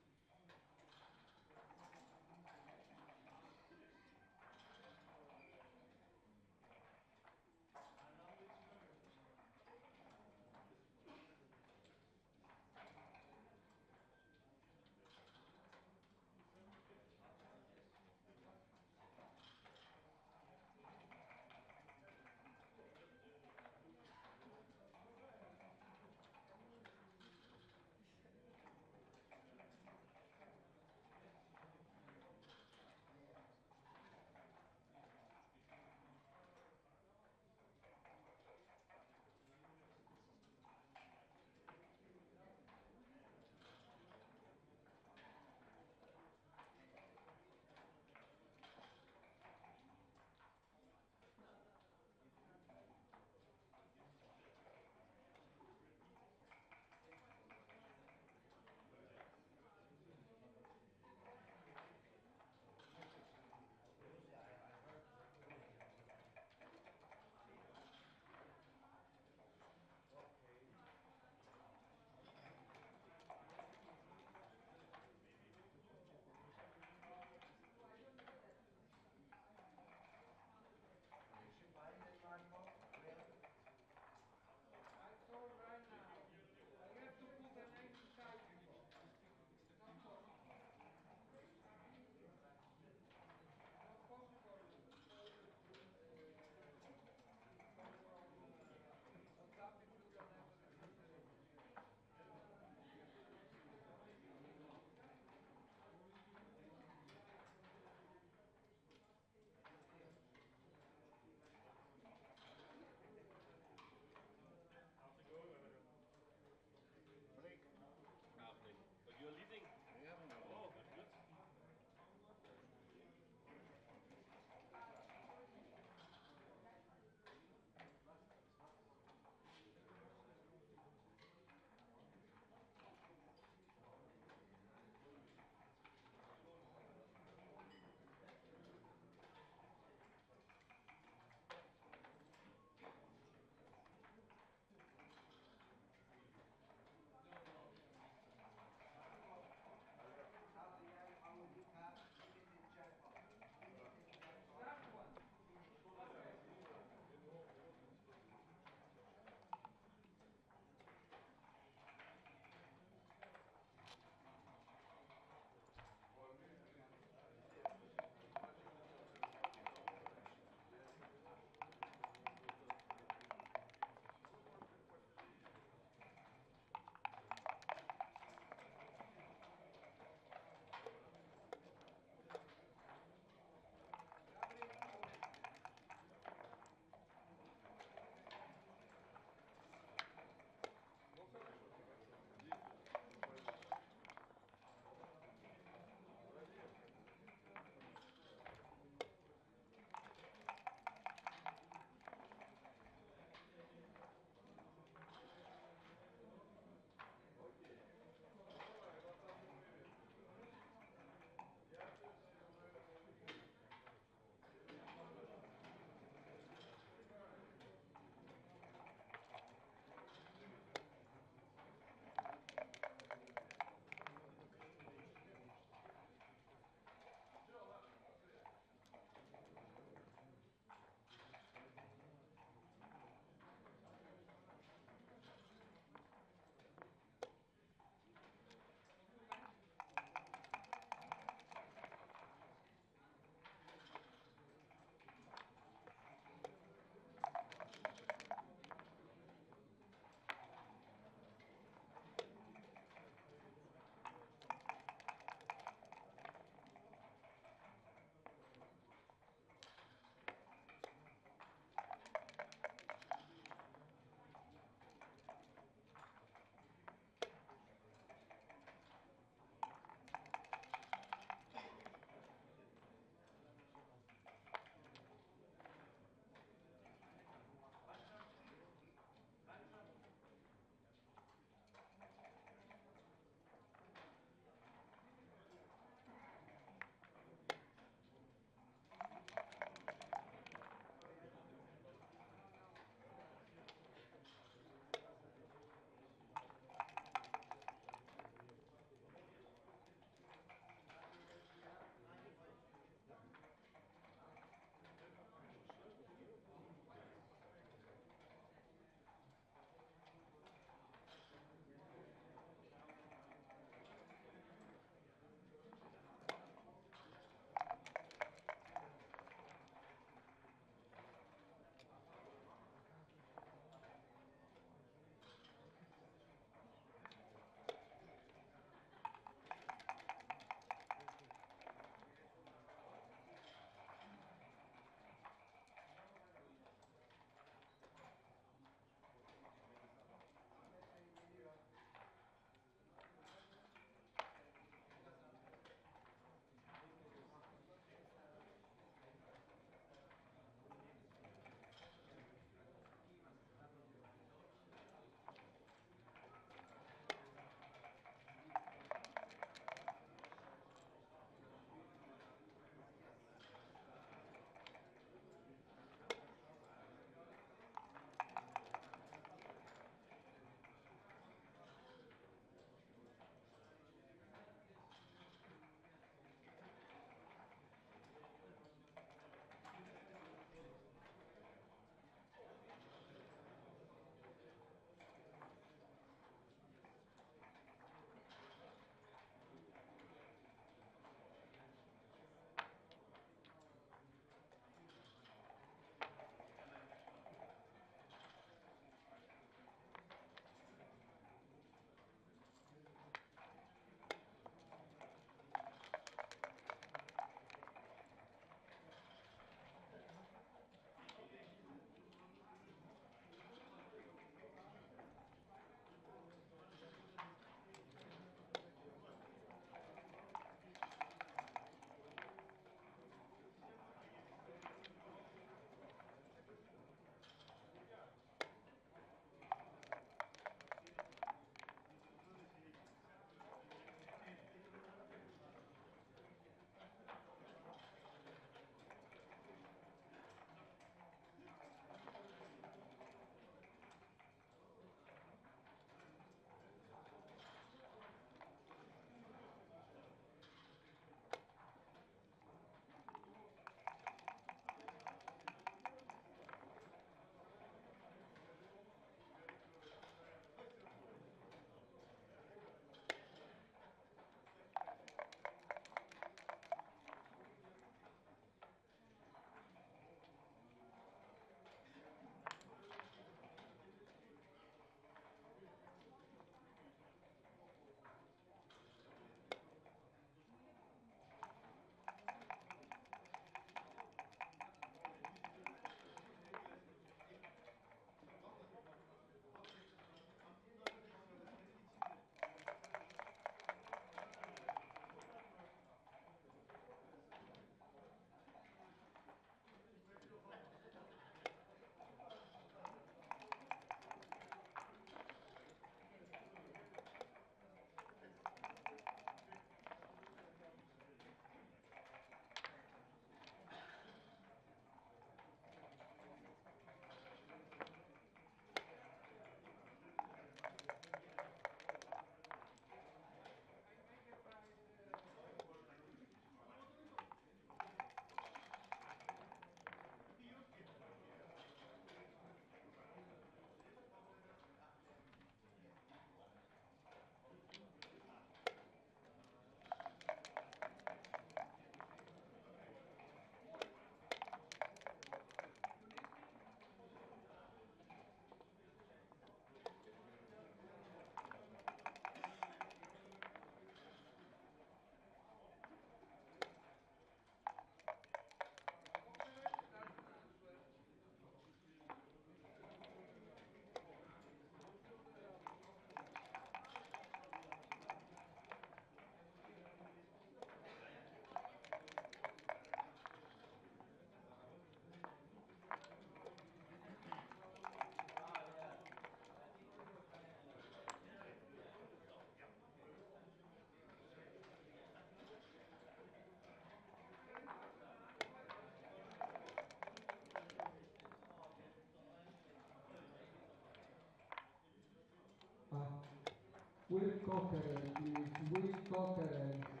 Will Kokaren, please. Will Kokaren.